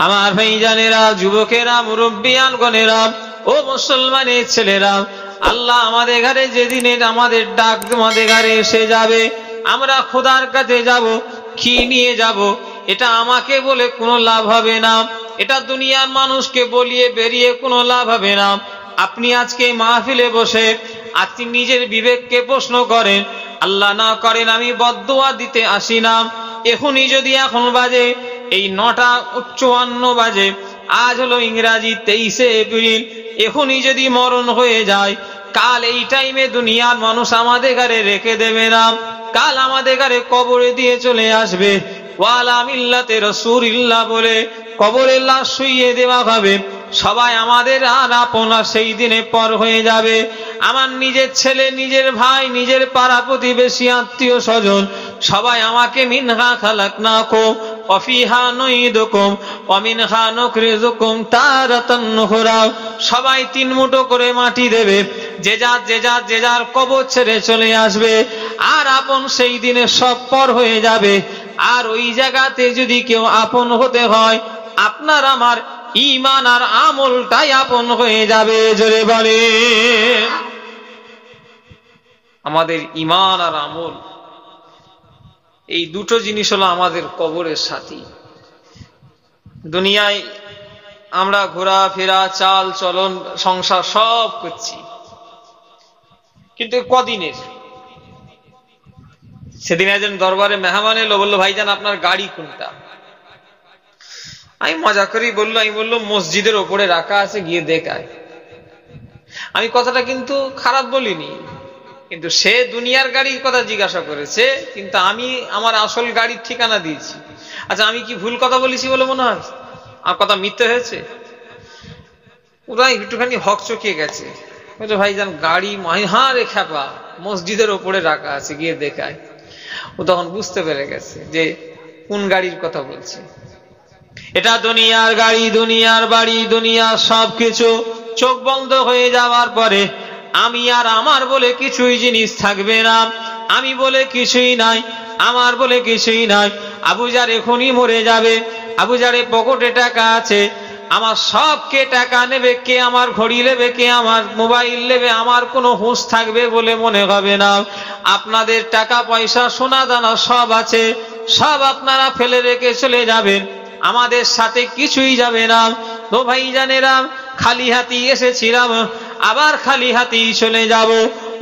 আমার ভাইজানেরা, যুবকেরা, মুরব্বিয়ানগণেরা, ও মুসলমানের ছেলেরা, আল্লাহ আমাদের ঘরে যেদিনে আমাদের ডাক আমাদের ঘরে এসে যাবে, আমরা খোদার কাছে যাব, কি নিয়ে যাব? এটা আমাকে বলে কোনো লাভ হবে না, এটা দুনিয়ার মানুষকে বলিয়ে বেরিয়ে কোনো লাভ হবে না। আপনি আজকে মাহফিলে বসে আপনি নিজের বিবেককে প্রশ্ন করেন, আল্লাহ না করেন আমি বদদুয়া দিতে আসি না। এখনই যদি এখন বাজে এই 9:54 বাজে, আজ হলো ইংরাজি 23শে এপ্রিল, এখনই যদি মরণ হয়ে যায়, কাল এই টাইমে দুনিয়ার মানুষ আমাদের ঘরে রেখে দেবে না, কাল আমাদের ঘরে কবরে দিয়ে চলে আসবে। ওয়ালা মিল্লাতে রাসূলিল্লাহ বলে কবরে লাশ শুইয়ে দেওয়া হবে। সবাই আমাদের আর আপনা সেই দিনে পর হয়ে যাবে। আমার নিজের ছেলে, নিজের ভাই, নিজের পাড়া প্রতিবেশী, আত্মীয় স্বজন সবাই আমাকে মিনহা খালাকনাকুম ওয়া ফিহা নুঈদুকুম ওয়া মিনহা নুখরিজুকুম তারাতান উখরা, সবাই 3 মুঠো করে মাটি দেবে, যে যার কবর ছেড়ে চলে আসবে। আর আপন সেই দিনে সব পর হয়ে যাবে। আর ওই জায়গাতে যদি কেউ আপন হতে হয়, আপনার আমার ঈমান আর আমলটাই আপন হয়ে যাবে। জোরে বলে, আমাদের ঈমান আর আমল, এই দুটো জিনিস হলো আমাদের কবরের সাথী। দুনিয়ায় আমরা ঘোরাফেরা, চাল চলন, সংসার সব করছি, কিন্তু কদিনের? সেদিন একজন দরবারে মেহমান এলো, বললো ভাইজান আপনার গাড়ি কোনটা? আমি মজা করেই আমি বললো মসজিদের ওপরে রাখা আছে, গিয়ে দেখায়। আমি কথাটা কিন্তু খারাপ বলিনি, কিন্তু সে দুনিয়ার গাড়ির কথা জিজ্ঞাসা করেছে, কিন্তু আমি আমার আসল গাড়ির ঠিকানা দিয়েছি। আচ্ছা, আমি কি ভুল কথা বলেছি বলে মনে হয়? আমার কথা মিথ্যে হয়েছে? ওরা একটুখানি হক চকিয়ে গেছে, বলছে ভাইজান গাড়ি হ্যাঁ রে খ্যাপা, মসজিদের ওপরে রাখা আছে, গিয়ে দেখায়। ও তখন বুঝতে পেরে গেছে যে কোন গাড়ির কথা বলছে। এটা দুনিয়ার গাড়ি, দুনিয়ার বাড়ি, দুনিয়ার সবকিছু। চোখ বন্ধ হয়ে যাওয়ার পরে আমি আর আমার বলে কিছুই জিনিস থাকবে না। আমি বলে কিছুই নাই, আমার বলে কিছুই নাই। আবুজার এখনই মরে যাবে, আবুজারে পকেটে টাকা আছে, আমার সব কে টাকা নেবে, কে আমার ঘড়ি নেবে, কে আমার মোবাইল নেবে, আমার কোনো হুঁশ থাকবে বলে মনে হবে না। আপনাদের টাকা পয়সা সোনা দানা সব আছে, সব আপনারা ফেলে রেখে চলে যাবেন, আমাদের সাথে কিছুই যাবে না। তো ভাইজানেরা, খালি হাতি এসেছিলাম, আবার খালি হাতি চলে যাব।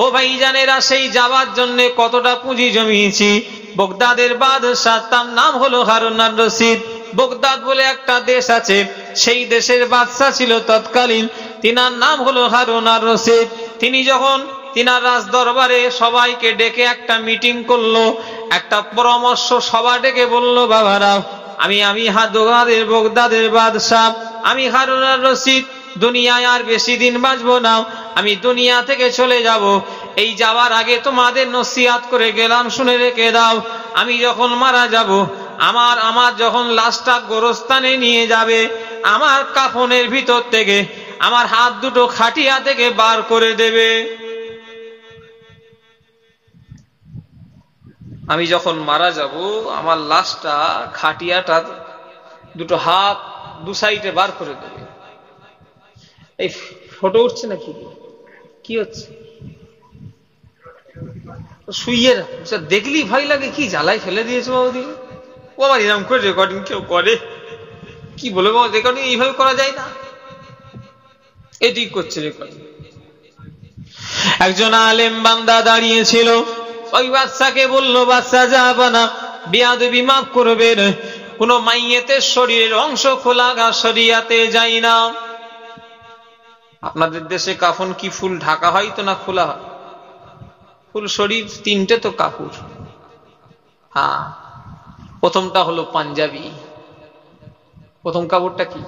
ও ভাইজানেরা, সেই যাওয়ার জন্য কতটা পুঁজি জমিয়েছি। বগদাদের বাদশাহ, তার নাম হলো হারুন আর রশিদ। বগদাদ বলে একটা দেশ আছে, সেই দেশের বাদশাহ ছিল তৎকালীন, তিনার নাম হলো হারুন আর রশিদ। তিনি যখন তিনার রাজ দরবারে সবাইকে ডেকে একটা মিটিং করলো, একটা পরামর্শ সভা ডেকে বলল, বাবারা আমি বগদাদের বাদশাহ, আমি হারুন আর রশিদ দুনিয়ায় আর বেশি দিন বাঁচবো না, আমি দুনিয়া থেকে চলে যাব। এই যাওয়ার আগে তোমাদের নসিহত করে গেলাম, শুনে রেখে দাও। আমি যখন মারা যাব, আমার যখন লাশটা গোরস্থানে নিয়ে যাবে, আমার কাফনের ভিতর থেকে আমার হাত দুটো খাটিয়া থেকে বার করে দেবে। আমি যখন মারা যাব, আমার লাশটা খাটিয়াটা দুটো হাত দু সাইডে বার করে দেবে। এই ফটো উঠছে না? কি হচ্ছে? শুইয়ে দেখলি ভয় লাগে, কি জ্বালাই ফেলে দিয়েছে বাবুদি। ও আমার এরকম করে রেকর্ডিং কেউ করে? কি বলে বাবা, রেকর্ডিং এইভাবে করা যায় না, এদিক করছে রেকর্ডিং। একজন আলেম বান্দা দাঁড়িয়েছিল, ওই বাচ্চাকে বললো, বাচ্চা যাবা না, বিয়াদবি মাফ করবেন, কোন মাইয়েতের শরীরের অংশ খোলা শরিয়াতে যাই না। আপনাদের দেশে কাফন কি ফুল ঢাকা হয় তো না খোলা হয়? ফুল শরীর 3টে তো কাপড়। হ্যাঁ, প্রথমটা হলো পাঞ্জাবি। প্রথম কাপড়টা কি?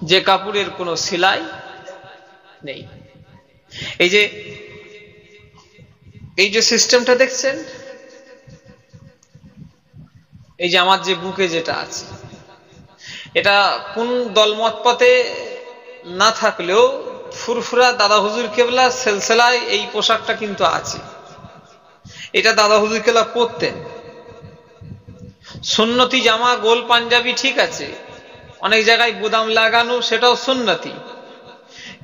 যে কাপড়ের কোনো সেলাই নেই। এই যে সিস্টেমটা দেখছেন, এই যে আমার যে বুকে যেটা আছে, এটা কোন দলমত পথে না থাকলেও ফুরফুরা দাদা হুজুর কেবলা সেলসেলায় এই পোশাকটা কিন্তু আছে। এটা দাদা হুজুর কেবলা পরতেন। সুন্নতি জামা গোল পাঞ্জাবি ঠিক আছে, অনেক জায়গায় বোতাম লাগানো, সেটাও সুন্নতি।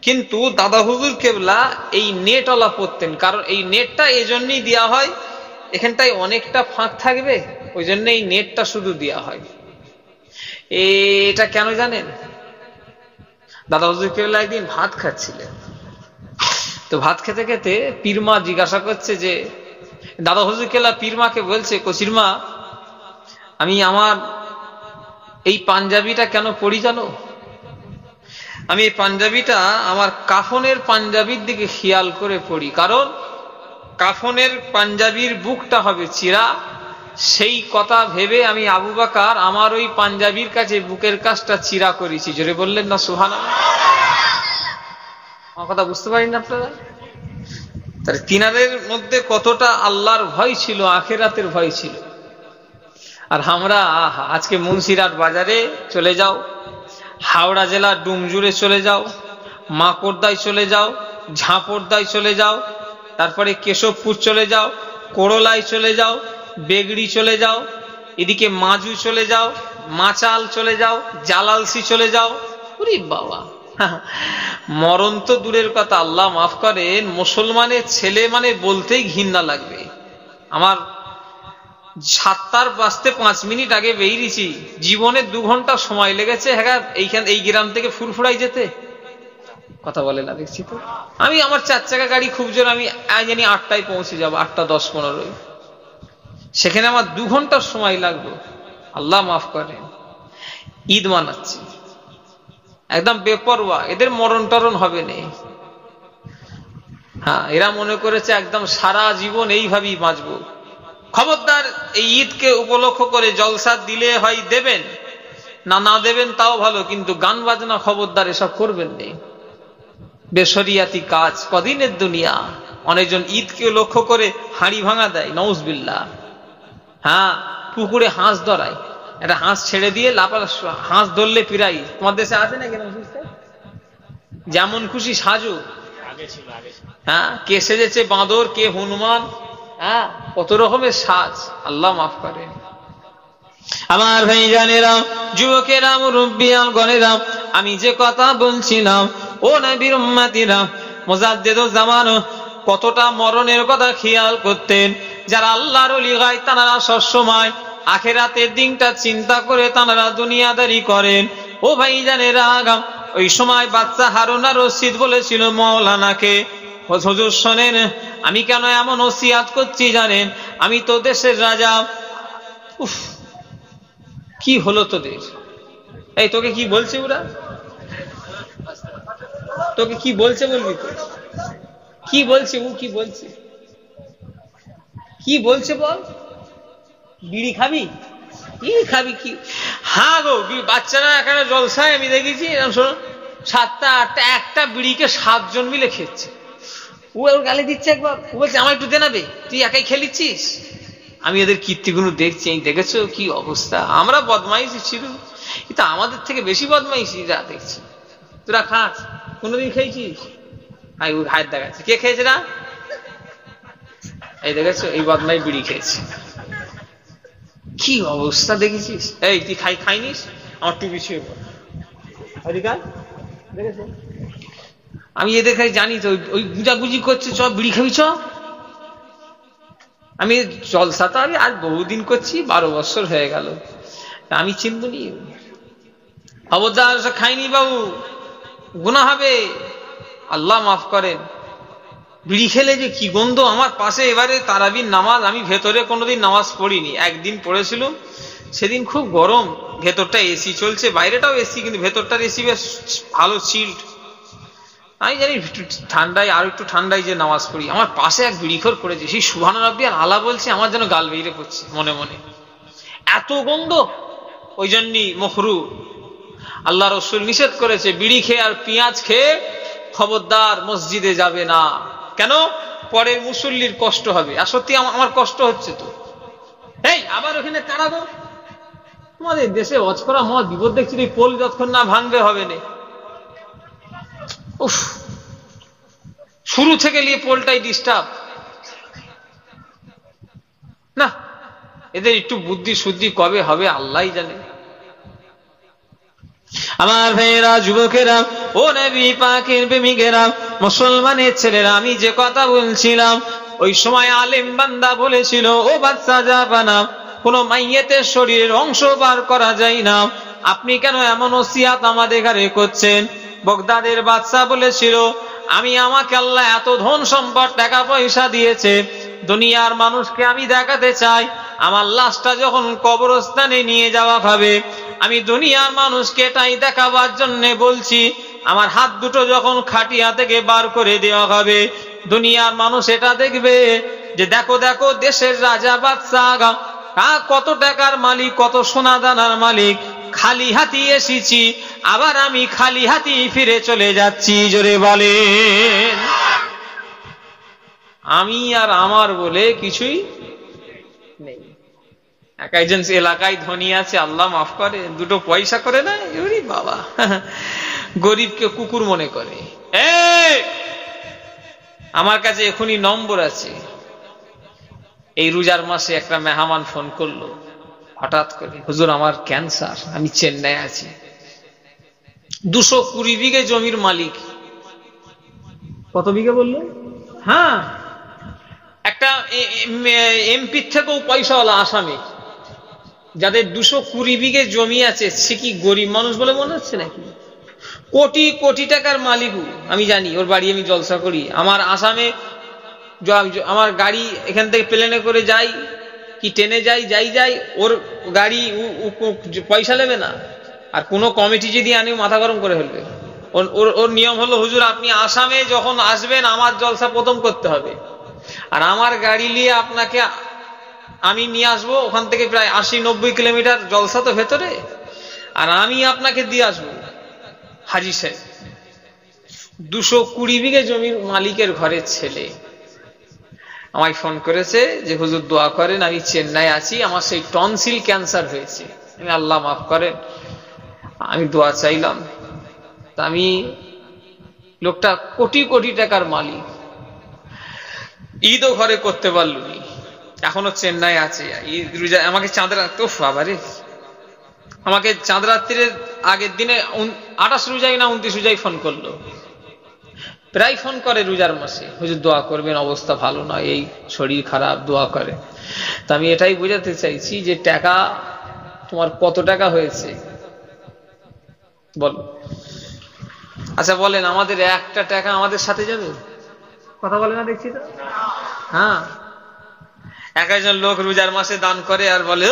কিন্তু দাদা হুজুর কেবলা এই নেটওয়ালা পরতেন, কারণ এই নেটটা এই জন্যই দেওয়া হয়, এখানটায় অনেকটা ফাঁক থাকবে, ওই জন্য এই নেটটা শুধু দেওয়া হয়। এটা কেন জানেন? দাদা হুজুর কেবলা একদিন ভাত খাচ্ছিলেন, তো ভাত খেতে খেতে পীরমা জিজ্ঞাসা করছে যে, দাদা হুজুর কেবলা পীরমাকে বলছে, কচিরমা আমি আমার এই পাঞ্জাবিটা কেন পরি জানো? আমি এই পাঞ্জাবিটা আমার কাফনের পাঞ্জাবির দিকে খেয়াল করে পড়ি, কারণ কাফনের পাঞ্জাবির বুকটা হবে চিরা, সেই কথা ভেবে আমি আবু বকর আমার ওই পাঞ্জাবির কাছে বুকের কাজটা চিরা করেছি। জোরে বললেন না সুবহানাল্লাহ? আমার কথা বুঝতে পারেন না আপনারা? তার তিনাদের মধ্যে কতটা আল্লাহর ভয় ছিল, আখিরাতের ভয় ছিল। আর আমরা আজকে মুন্সিরহাট বাজারে চলে যাও, হাওড়া জেলার ডুমজুরে চলে যাও, মাকড়দায় চলে যাও, ঝাঁপড়দায় চলে যাও, তারপরে কেশবপুর চলে যাও, করলায় চলে যাও, বেগড়ি চলে যাও, এদিকে মাজু চলে যাও, মাচাল চলে যাও, জালালসি চলে যাও। ওরে বাবা, মরণ তো দূরের কথা, আল্লাহ মাফ করেন, মুসলমানের ছেলে মানে বলতেই ঘৃণা লাগবে। আমার 7টার বাজতে 5 মিনিট আগে বেরিয়েছি, জীবনে 2 ঘন্টা সময় লেগেছে হ্যাঁ এই গ্রাম থেকে ফুরফুরাই যেতে। কথা বলে না দেখছি তো। আমি আমার 4 চাকা গাড়ি খুব জোর, আমি জানি 8টায় পৌঁছে যাবো, 8টা 10-15, সেখানে আমার 2 ঘন্টার সময় লাগলো। আল্লাহ মাফ করেন, ঈদ মানাচ্ছি, একদম বেপরোয়া, এদের মরণ টরণ হবে না। হ্যাঁ, এরা মনে করেছে একদম সারা জীবন এইভাবেই বাঁচবো। খবরদার, এই ঈদকে উপলক্ষ করে জলসা দিলে হয় দেবেন, না দেবেন তাও ভালো, কিন্তু গান বাজনা খবরদার এসব করবেন না। বেশরিয়াতি কাজ, কদিনের দুনিয়া। অনেকজন ঈদকে লক্ষ্য করে হাঁড়ি ভাঙা দেয়, নাউজুবিল্লাহ। হ্যাঁ, পুকুরে হাঁস ধরায়, একটা হাঁস ছেড়ে দিয়ে হাঁস ধরলে পিরাই। তোমার দেশে আছে নাকি? যেমন খুশি সাজু। হ্যাঁ, কে সেজেছে বাঁদর, কে হনুমান, হ্যাঁ কত রকমের সাজ। আল্লাহ মাফ করে। আমার ভাই জানেরা, যুবকেরা, মুরব্বিয়ান গণেরা, আমি যে কথা বলছিলাম, ও নবীর উম্মতিরা, মুজাদ্দিদুজ জামান কতটা মরণের কথা খেয়াল করতেন। যারা আল্লাহর ওলি হয় তারা সবসময় আখিরাতের দিনটা চিন্তা করে তারা দুনিয়াদারি করেন। ও ভাই জানেরা, ওই সময় বাচ্চা হারুন আর রশিদ বলেছিল মাওলানাকে, হুজুর শোনেন, আমি কেন এমন ওসিয়াত করছি জানেন? আমি তো দেশের রাজা। উফ, কি হলো তোদের? এই তোকে কি বলছে ওরা? তোকে কি বলছে বলবি তো? কি বলছে ও? কি বলছে? কি বলছে বল? বিড়ি খাবি? কি খাবি? কি? হ্যাঁ গো, বাচ্চারা এখানে জলসায় আমি দেখেছি, শোনো, 7টা 8টা একটা বিড়িকে 7 জন মিলে খেচ্ছে। ও ওর গালে দিচ্ছে একবার, ও বলছে আমার একটু দেনাবে, তুই একাই খেলিচ্ছিস। আমি এদের কীর্তিগুলো দেখছি, দেখেছো কি অবস্থা? আমরা বদমাইশি ছিল, কিন্তু আমাদের থেকে বেশি বদমাইশি যা দেখছি। তোরা খাস? কোনোদিন খেয়েছিস? হাত দেখাচ্ছে, কে খেয়েছে না? এই দেখেছো, এই বদমাই বিড়ি খেয়েছে। কি অবস্থা দেখেছিস? এই তুই খাইনিস? আমার টুপি ছুঁয়ে পড়। দেখেছো? আমি এদের কাছে জানি তো, ওই গুজাগুজি করছে, চ বিড়ি খাবি চ। আমি জলসাটা আমি আজ বহুদিন করছি, 12 বছর হয়ে গেল, আমি চিনবনি। খবরদার খাইনি বাবু, গুনাহ হবে, আল্লাহ মাফ করেন। বিড়ি খেলে যে কি গন্ধ। আমার পাশে এবারে তারাবির নামাজ, আমি ভেতরে কোনোদিন নামাজ পড়িনি, একদিন পড়েছিলাম, সেদিন খুব গরম, ভেতরটা এসি চলছে, বাইরেটাও এসি, কিন্তু ভেতরটার এসি বেশ ভালো চিল্ড। আমি জানি ঠান্ডায়, আর একটু ঠান্ডায় যে নামাজ পড়ি, আমার পাশে এক বিড়িখোর পড়েছে, সেই সুবহান রাব্বিয়াল আলা বলছে, আমার যেন গাল বেরিয়ে পড়ছে মনে মনে, এত গন্ধ। ওই জন্যই মখরু, আল্লাহ রসুল নিষেধ করেছে, বিড়ি খেয়ে আর পেঁয়াজ খেয়ে খবরদার মসজিদে যাবে না। কেন? পরের মুসল্লির কষ্ট হবে। আর সত্যি আমার কষ্ট হচ্ছে তো। এই আবার ওখানে কারা গো? তোমাদের দেশে অজকরা মত বিপদ দেখছি, এই পোল যতক্ষণ না ভাঙবে হবে না। উফ, শুরু থেকে নিয়ে পোলটাই ডিস্টার্ব না। এদের একটু বুদ্ধি শুদ্ধি কবে হবে আল্লাহই জানে। আমার ভাইয়েরা, যুবকেরা, ও নবী পাকের প্রেমিকেরা, মুসলমানের ছেলেরা, আমি যে কথা বলছিলাম ওই সময় আলেম বান্দা বলেছিল, ও বাচ্চা জাপানা, কোন মাইয়েতের শরীরের অংশ বার করা যায় না, আপনি কেন এমন ওসিয়াত আমাদের ঘরে করছেন? বগদাদের বাদশা বলেছিল, আমাকে আল্লাহ এত ধন সম্পদ টাকা পয়সা দিয়েছে, দুনিয়ার মানুষকে আমি দেখাতে চাই আমার লাশটা যখন কবরস্থানে নিয়ে যাওয়া হবে, আমি দুনিয়ার মানুষকে এটাই দেখাবার জন্য বলছি, আমার হাত দুটো যখন খাটিয়া থেকে বার করে দেওয়া হবে, দুনিয়ার মানুষ এটা দেখবে যে দেখো দেখো দেশের রাজা বাদশা কত টাকার মালিক, কত সোনা দানার মালিক, খালি হাতি এসেছি, আবার আমি খালি হাতি ফিরে চলে যাচ্ছি। জোরে বলেন। আমি আর আমার বলে কিছুই নেই। একজন এলাকায় ধনী আছে, আল্লাহ মাফ করে, দুটো পয়সা করে না, ওরে বাবা, গরিবকে কুকুর মনে করে। আমার কাছে এখনই নম্বর আছে। এই রোজার মাসে একটা মেহমান ফোন করলো হঠাৎ করে, হুজুর আমার ক্যান্সার, আমি চেন্নাই আছি, 220 বিঘে জমির মালিক। কত বিঘে বললো? হ্যাঁ, একটা এমপি থেকেও পয়সাওয়ালা আসামি, যাদের 220 বিঘে জমি আছে, সে কি গরিব মানুষ বলে মনে হচ্ছে নাকি? কোটি কোটি টাকার মালিক। আমি জানি ওর বাড়ি, আমি জলসা করি, আমার আসামে আমার গাড়ি এখান থেকে প্লেনে করে যাই কি ট্রেনে যাই, ওর গাড়ি পয়সা নেবে না। আর কোনো কমিটি যদি আনি মাথা গরম করে ফেলবে। ওর নিয়ম হলো, হুজুর আপনি আসামে যখন আসবেন আমার জলসা প্রথম করতে হবে, আর আমার গাড়ি নিয়ে আপনাকে আমি নিয়ে আসবো, ওখান থেকে প্রায় 80-90 কিলোমিটার, জলসা তো ভেতরে, আর আমি আপনাকে দিয়ে আসবো। হাজি সাহেব 220 বিঘে জমির মালিকের ঘরের ছেলে আমায় ফোন করেছে যে হুজুর দোয়া করেন, আমি চেন্নাই আছি, আমার সেই টনসিল ক্যান্সার হয়েছে, আমি আল্লাহ মাফ করেন, আমি দোয়া চাইলাম। তা আমি, লোকটা কোটি কোটি টাকার মালিক, ঈদও ঘরে করতে পারলনি, এখনো চেন্নাই আছে। আমাকে চাঁদ রাত্রে, বাবারে, আমাকে চাঁদ রাত্রির আগের দিনে 28 রোজাই না 29 রোজাই ফোন করলো, প্রায় ফোন করে রোজার মাসে, হুজুর দোয়া করবেন, অবস্থা ভালো নয়, এই শরীর খারাপ, দোয়া করে। তা আমি এটাই বোঝাতে চাইছি যে টাকা তোমার কত টাকা হয়েছে বলো? আচ্ছা বলেন, আমাদের একটা টাকা আমাদের সাথে যাবে? কথা বলে না, দেখছি তো। হ্যাঁ, একজন লোক রোজার মাসে দান করে আর বলে,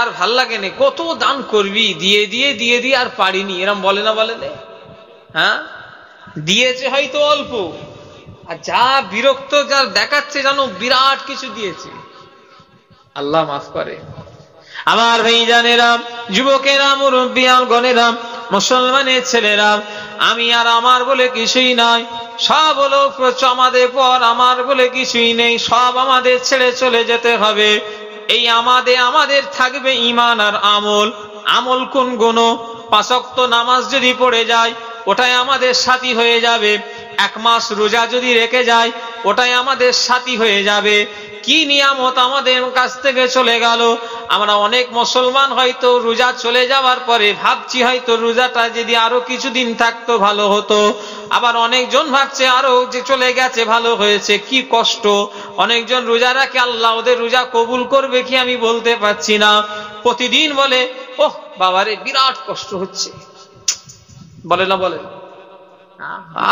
আর ভাল লাগে না, কত দান করবি, দিয়ে দিয়ে দিয়ে দিয়ে আর পারিনি, এরম বলে না, বলে না? হ্যাঁ, দিয়েছে হয়তো অল্প, আর যা বিরক্ত যা দেখাচ্ছে জানো বিরাট কিছু দিয়েছে। আল্লাহ মাফ করে। আমার ভাইজানেরা, যুবকেরা, মুরব্বিয়ান গণেরা, মুসলমানের ছেলেরা, আমি আর আমার বলে কিছুই নাই, সব হলো আমাদের পর, আমার বলে কিছুই নেই, সব আমাদের ছেড়ে চলে যেতে হবে। এই আমাদের থাকবে ঈমান আর আমল। আমল কোন গুণ? 5 ওয়াক্ত নামাজ যদি পড়ে যায় ওটাই আমাদের সাথী হয়ে যাবে। 1 মাস রোজা যদি রেখে যায় ওটাই আমাদের সাথী হয়ে যাবে। কি নিয়ামত আমাদের কাছ থেকে চলে গেল। আমরা অনেক মুসলমান হয়তো রোজা চলে যাওয়ার পরে ভাবছি হয়তো রোজাটা যদি আরো কিছুদিন থাকতো ভালো হতো। আবার অনেকজন ভাবছে আরো যে চলে গেছে ভালো হয়েছে, কি কষ্ট। অনেকজন রোজা রাখে, আল্লাহ ওদের রোজা কবুল করবে কি আমি বলতে পারছি না। প্রতিদিন বলে, ওহ বাবারে বিরাট কষ্ট হচ্ছে, বলে না বলে,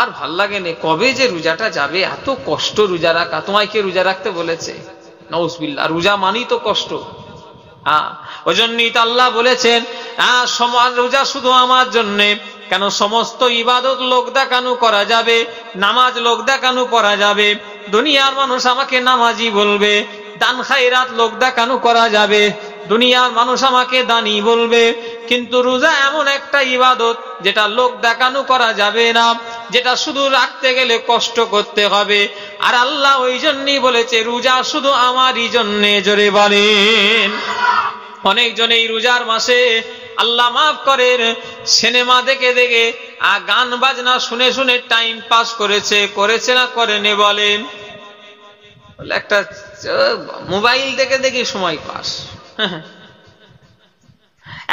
আর ভাল লাগে না, কবে যে রোজাটা যাবে, এত কষ্ট রোজা রাখা। তোমায় কে রোজা রাখতে বলেছে? নাউজুবিল্লাহ, রোজা মানেই তো কষ্ট। ওই জন্যই তো আল্লাহ বলেছেন রোজা শুধু আমার জন্যে কেন, সমস্ত ইবাদত লোক দেখানো করা যাবে, নামাজ লোক দেখানো করা যাবে, দুনিয়ার মানুষ আমাকে নামাজি বলবে, দান খায়রাত লোক দেখানো করা যাবে, দুনিয়ার মানুষ আমাকে দানি বলবে। কিন্তু রোজা এমন একটা ইবাদত যেটা লোক দেখানো করা যাবে না, যেটা শুধু রাখতে গেলে কষ্ট করতে হবে। আর আল্লাহ ওই জন্যই বলেছে রোজা শুধু আমারই জন্যে। জোরে বলেন। অনেকজন এই রোজার মাসে আল্লাহ মাফ করেন সিনেমা দেখে দেখে আর গান বাজনা শুনে শুনে টাইম পাস করেছে না করেনি বলেন? একটা মোবাইল দেখে দেখে সময় পাস।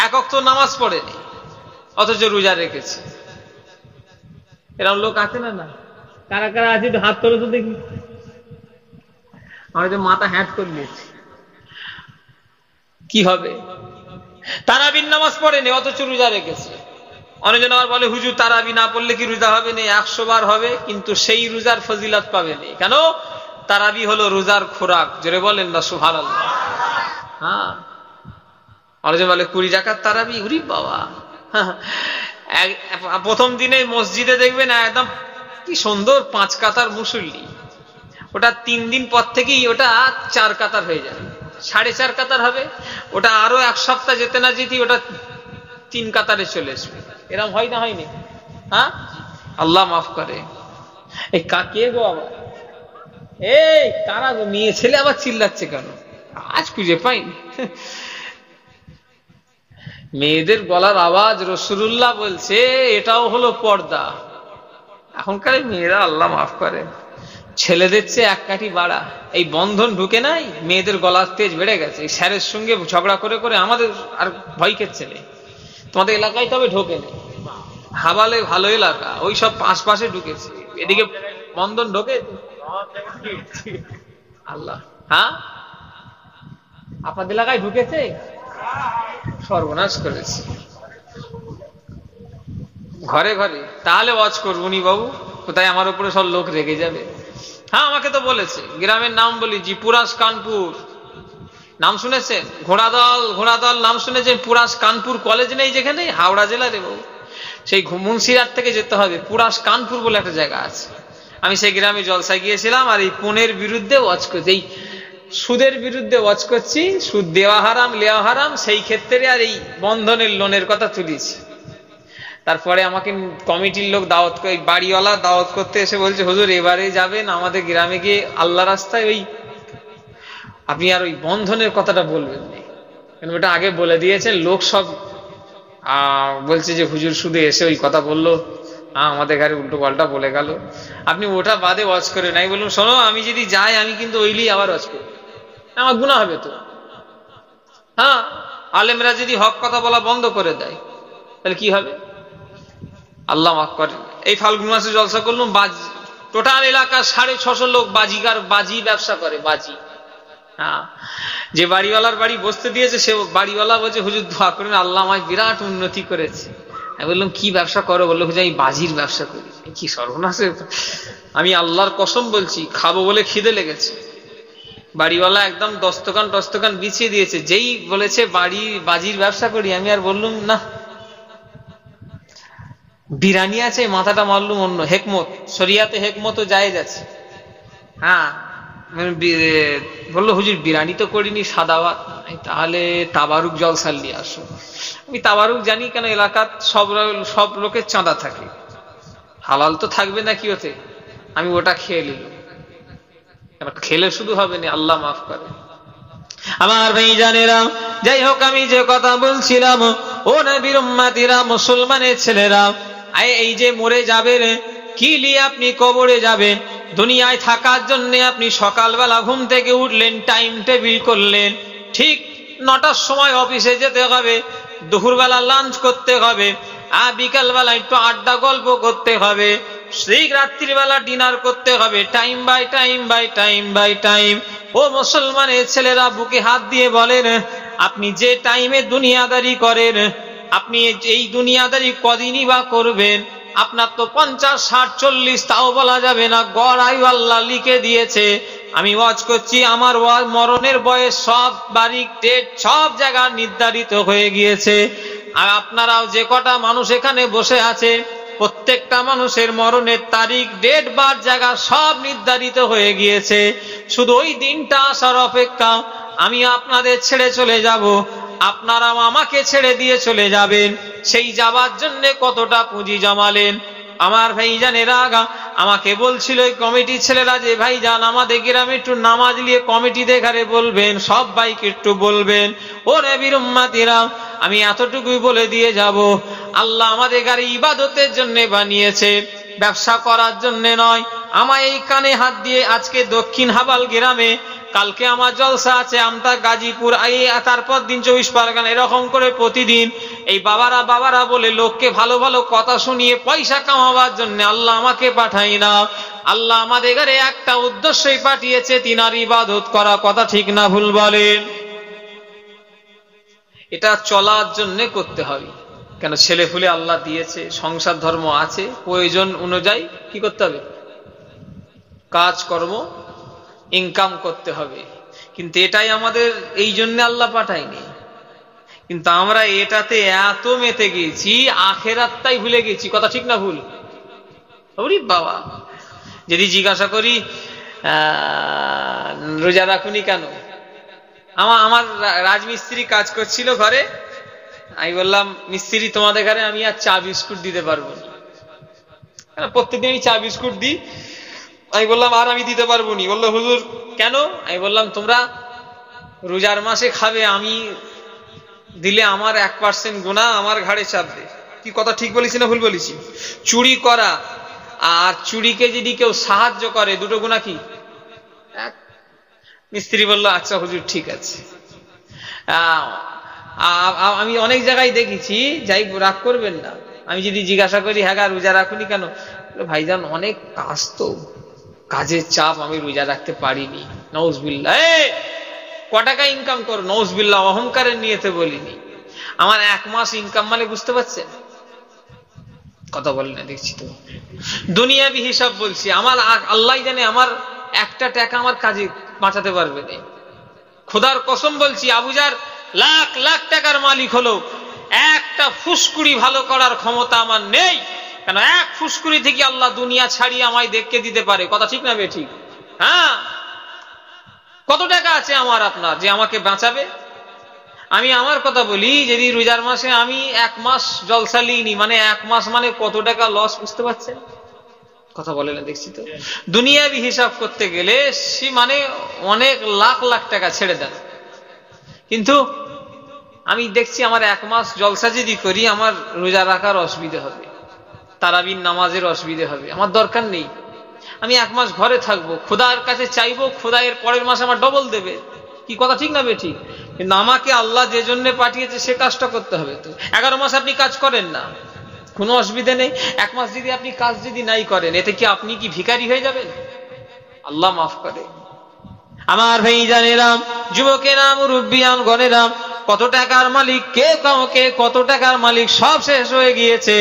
1 ওয়াক্ত নামাজ পড়েনি, অথচ রোজা রেখেছে। এরকম লোক আছে না? না, কারা কারা আছে একটু হাত তোলো তো দেখি। হয়তো মাথা হ্যাট করে নিয়েছে। কি হবে? তারাবির নামাজ পড়েনি অথচ রোজা রেখেছে। অনেকজন আবার বলে হুজুর তারাবি না পড়লে কি রোজা হবে না? 100 বার হবে, কিন্তু সেই রোজার ফজিলত পাবে না। কেন? তারাবি হলো রোজার খোরাক। জোরে বলেন না সুবহানাল্লাহ। হ্যাঁ, অনেকজন বলে 20 রাকাত তারাবি, উরি বাবা। প্রথম দিনে মসজিদে দেখবেন একদম কি সুন্দর 5 কাতার মুসল্লি, ওটা 3 দিন পর থেকেই ওটা 4 কাতার হয়ে যাবে, 4.5 কাতার হবে, ওটা আরো 1 সপ্তাহ যেতে না যেতে ওটা 3 কাতারে চলে আসবে। এরকম হয় না? হয়নি? হ্যাঁ, আল্লাহ মাফ করে। এই কে গো আবার? এই কারা গো? মেয়ে ছেলে আবার চিল্লাচ্ছে কেন? আজ খুঁজে পাইনি। মেয়েদের গলার আওয়াজ, রাসূলুল্লাহ বলছে এটাও হলো পর্দা। এখনকার মেয়েরা আল্লাহ মাফ করে, ছেলেদের চেয়ে 1 কাঠি বাড়া। এই বন্ধন ঢুকে নাই, মেয়েদের গলার তেজ বেড়ে গেছে। এই স্যারের সঙ্গে ঝগড়া করে করে আমাদের আর ভয় খেচ্ছে নেই। তোমাদের এলাকায় তবে ঢোকে নেই, হাবালে ভালো এলাকা, ওই সব আশপাশে ঢুকেছে। এদিকে বন্ধন ঢোকে আল্লাহ। হ্যাঁ, আপনাদের এলাকায় ঢুকেছে, সর্বনাশ করেছে ঘরে ঘরে। তাহলে ওয়াজ করবনি বাবু, কোথায় আমার উপরে সব লোক রেগে যাবে। হ্যাঁ, আমাকে তো বলেছে, গ্রামের নাম বলি, পুরাস কানপুর নাম শুনেছেন? ঘোড়াদল নাম শুনেছেন? পুরাস কানপুর কলেজ নেই যেখানে, হাওড়া জেলার বাবু, সেই মুন্সিরহাট থেকে যেতে হবে, পুরাস কানপুর বলে একটা জায়গা আছে। আমি সেই গ্রামে জলসায় গিয়েছিলাম, আর এই পণের বিরুদ্ধে ওয়াজ করছি, এই সুদের বিরুদ্ধে ওয়াজ করছি। সুদ দেওয়া হারাম, লেওয়া হারাম, সেই ক্ষেত্রে আর এই বন্ধনের লোনের কথা তুলেছি। তারপরে আমাকে কমিটির লোক দাওয়াত করে, বাড়িওয়ালা দাওয়াত করতে এসে বলছে হুজুর এবারে যাবেন আমাদের গ্রামে গিয়ে আল্লাহ রাস্তায়, ওই আপনি আর ওই বন্ধনের কথাটা বলবেন না, কারণ ওটা আগে বলে দিয়েছেন। লোক সব বলছে যে হুজুর শুধু এসে ওই কথা বললো, আমাদের ঘরে উল্টো পাল্টা বলে গেল, আপনি ওটা বাদে ওয়াজ করে নাই। বলুন শোনো, আমি যদি যাই আমি কিন্তু ওইলি আবার ওয়াজ করব, আমার গুনাহ হবে তো। হ্যাঁ, আলেমরা যদি হক কথা বলা বন্ধ করে দেয় তাহলে কি হবে? আল্লাহ মাফ করেন। এই ফাল্গুন মাসে জলসা করলাম, টোটাল এলাকার 650 লোক বাজি ব্যবসা করে, বাজি। হ্যাঁ, যে বাড়িওয়ালার বাড়ি বসতে দিয়েছে সে বাড়িওয়ালা বলছে হুজুর দোয়া করেন, আল্লাহ আমায় বিরাট উন্নতি করেছে। আমি বললাম কি ব্যবসা করো? বললো হুজুর আমি বাজির ব্যবসা করি। কি সর্বনাশ! আমি আল্লাহর কসম বলছি, খাবো বলে খিদে লেগেছে, বাড়িওয়ালা একদম দস্তকান বিছিয়ে দিয়েছে। যেই বলেছে বাজির ব্যবসা করি, আমি আর বললুম না, বিরানি আছে, মাথাটা মারলুম অন্য হেকমত, শরিয়াতে হেকমতও জায়েজ আছে। হ্যাঁ, বললো হুজুর বিরানি তো করিনি, সাদা ভাত। তাহলে তাবারুক জলসাল নিয়ে আসো। আমি তাবারুক জানি, কেন এলাকার সব লোকের চাঁদা থাকে, হালাল তো থাকবে না কি হতে। আমি ওটা খেয়ে নিলাম, খেলে শুধু হবে না, আল্লাহ মাফ করে। আমার ভাই জানেরা, যাই হোক, আমি যে কথা বলছিলাম, ও নবীর উম্মতিরা, মুসলমানের ছেলেরা, এই যে মরে যাবেন, কি নিয়ে আপনি কবরে যাবেন? দুনিয়ায় থাকার জন্য আপনি সকালবেলা ঘুম থেকে উঠলেন, টাইম টেবিল করলেন, ঠিক 9টার সময় অফিসে যেতে হবে, দুপুরবেলা লাঞ্চ করতে হবে, আর বিকালবেলা একটু আড্ডা গল্প করতে হবে, সেই রাত্রিবেলা ডিনার করতে হবে, টাইম বাই টাইম। ও মুসলমানের ছেলেরা, বুকে হাত দিয়ে বলেন, আপনি যে টাইমে দুনিয়াদারি করেন, আপনি এই দুনিয়াদারি কদিনই বা করবেন? আপনার তো 50, 60, 40 তাও বলা যাবে না, গড় আয়ু আল্লাহ লিখে দিয়েছে। আমি ওয়াজ করছি, আমার মরণের বয়স সব বারিক ডেট সব জায়গা নির্ধারিত হয়ে গিয়েছে। আর আপনারাও যে কটা মানুষ এখানে বসে আছে, প্রত্যেকটা মানুষের মরণের তারিখ, ডেট, বার, জায়গা সব নির্ধারিত হয়ে গিয়েছে। শুধু ওই দিনটা আসার অপেক্ষা। আমি আপনাদের ছেড়ে চলে যাব, আপনারাও আমাকে ছেড়ে দিয়ে চলে যাবেন। সেই যাবার জন্য কতটা পুঁজি জমালেন। আমার ভাইজানেরা আমাকে বলছিল এই কমিটির ছেলেরা যে ভাইজান আমাদের গ্রামে একটু নামাজ নিয়ে কমিটি দেখারে বলবেন, সব ভাইকে একটু বলবেন। ও নবীর উম্মতিরা, আমি এতটুকুই বলে দিয়ে যাব, আল্লাহ আমাদের গাড়ি ইবাদতের জন্য বানিয়েছে, ব্যবসা করার জন্য নয়। আমার এই কানে হাত দিয়ে আজকে দক্ষিণ হাবাল গ্রামে কালকে আমার জলসা আছে আমতা গাজীপুর, তারপর দিন 24 পরগনা, এরকম করে প্রতিদিন এই বাবারা বলে লোককে ভালো ভালো কথা শুনিয়ে পয়সা কামাবার জন্য আল্লাহ আমাকে পাঠাই না। আল্লাহ আমাদের ঘরে একটা উদ্দেশ্যই পাঠিয়েছে, তিনার ইবাদত করা। কথা ঠিক না ভুল বলেন? এটা চলার জন্য করতে হবে। কেন? ছেলে ফুলে আল্লাহ দিয়েছে, সংসার ধর্ম আছে, প্রয়োজন অনুযায়ী কি করতে হবে? কাজকর্ম ইনকাম করতে হবে। কিন্তু এটাই আমাদের এই জন্য আল্লাহ পাঠায়নি। কিন্তু আমরা এটাতে এত মেতে গেছি, আখেরাতটাই ভুলে গেছি। কথা ঠিক না ভুল? ওরে বাবা, যদি জিজ্ঞাসা করি রোজা রাখুনি কেন, আমার রাজমিস্ত্রি কাজ করছিল ঘরে, আমি বললাম মিস্ত্রি তোমাদের ঘরে আমি আর চা বিস্কুট দিতে পারবো না, প্রত্যেকদিন আমি চা বিস্কুট দিই। আমি বললাম আর আমি দিতে পারবো নি। বললো হুজুর কেন? আমি বললাম তোমরা রোজার মাসে খাবে, আমি দিলে আমার 1% গুনাহ আমার ঘাড়ে চাপবে। কি কথা ঠিক বলেছি না ভুল বলেছি? চুরি করা আর চুরিকে যদি কেউ সাহায্য করে, দুটো গুনাহ কি এক? মিস্ত্রি বলল আচ্ছা হুজুর ঠিক আছে। আমি অনেক জায়গায় দেখেছি, যাই রাগ করবেন না, আমি যদি জিজ্ঞাসা করি হ্যাঁ রোজা রাখুনি কেন, ভাইজান অনেক কাজ তো, কাজের চাপ, আমি রোজা রাখতে পারিনি। নাউজুবিল্লাহ। ক টাকা ইনকাম করো? নাউজুবিল্লাহ, অহংকারের নিয়েতে বলিনি। আমার 1 মাস ইনকাম মানে বুঝতে পারছেন? কথা বলেন না দেখছি তো, দুনিয়াবি হিসাব বলছি। আমার আল্লাহ জানে আমার একটা টাকা আমার কাজে বাঁচাতে পারবে না। খোদার কসম বলছি, আবুজার লাখ লাখ টাকার মালিক হলো, একটা ফুসকুড়ি ভালো করার ক্ষমতা আমার নেই। কেন? এক ফুসকুড়ি থেকে আল্লাহ দুনিয়া ছাড়িয়ে আমায় দেখতে দিতে পারে। কথা ঠিক না বেঠিক? হ্যাঁ, কত টাকা আছে আমার আপনার যে আমাকে বাঁচাবে? আমি আমার কথা বলি, যদি রোজার মাসে আমি 1 মাস জলসা লিনি, মানে 1 মাস মানে কত টাকা লস, বুঝতে পারছেন? কথা বলে না দেখছি তো। দুনিয়াবি হিসাব করতে গেলে সে মানে অনেক লাখ লাখ টাকা ছেড়ে দেন। কিন্তু আমি দেখছি আমার 1 মাস জলসা যদি করি, আমার রোজা রাখার অসুবিধা হবে, তারাবির নামাজের অসুবিধা হবে। আমার দরকার নেই, আমি 1 মাস ঘরে থাকবো, খোদার কাছে চাইবো, খোদা এর পরের মাস আমার ডবল দেবে। কি কথা ঠিক না বেঠিক? কিন্তু আমাকে আল্লাহ যে জন্য পাঠিয়েছে সে কাজটা করতে হবে। তো 11 মাস আপনি কাজ করেন না, কোনো অসুবিধা নেই। 1 মাস যদি আপনি কাজ যদি নাই করেন, এতে কি আপনি কি ভিখারি হয়ে যাবেন? আল্লাহ মাফ করে। আমার ভাইজানেরা, যুবকেরা, মুরব্বিয়ান গণেরা, কত টাকার মালিক কে কাউকে কত টাকার মালিক সব শেষ হয়ে গিয়েছে।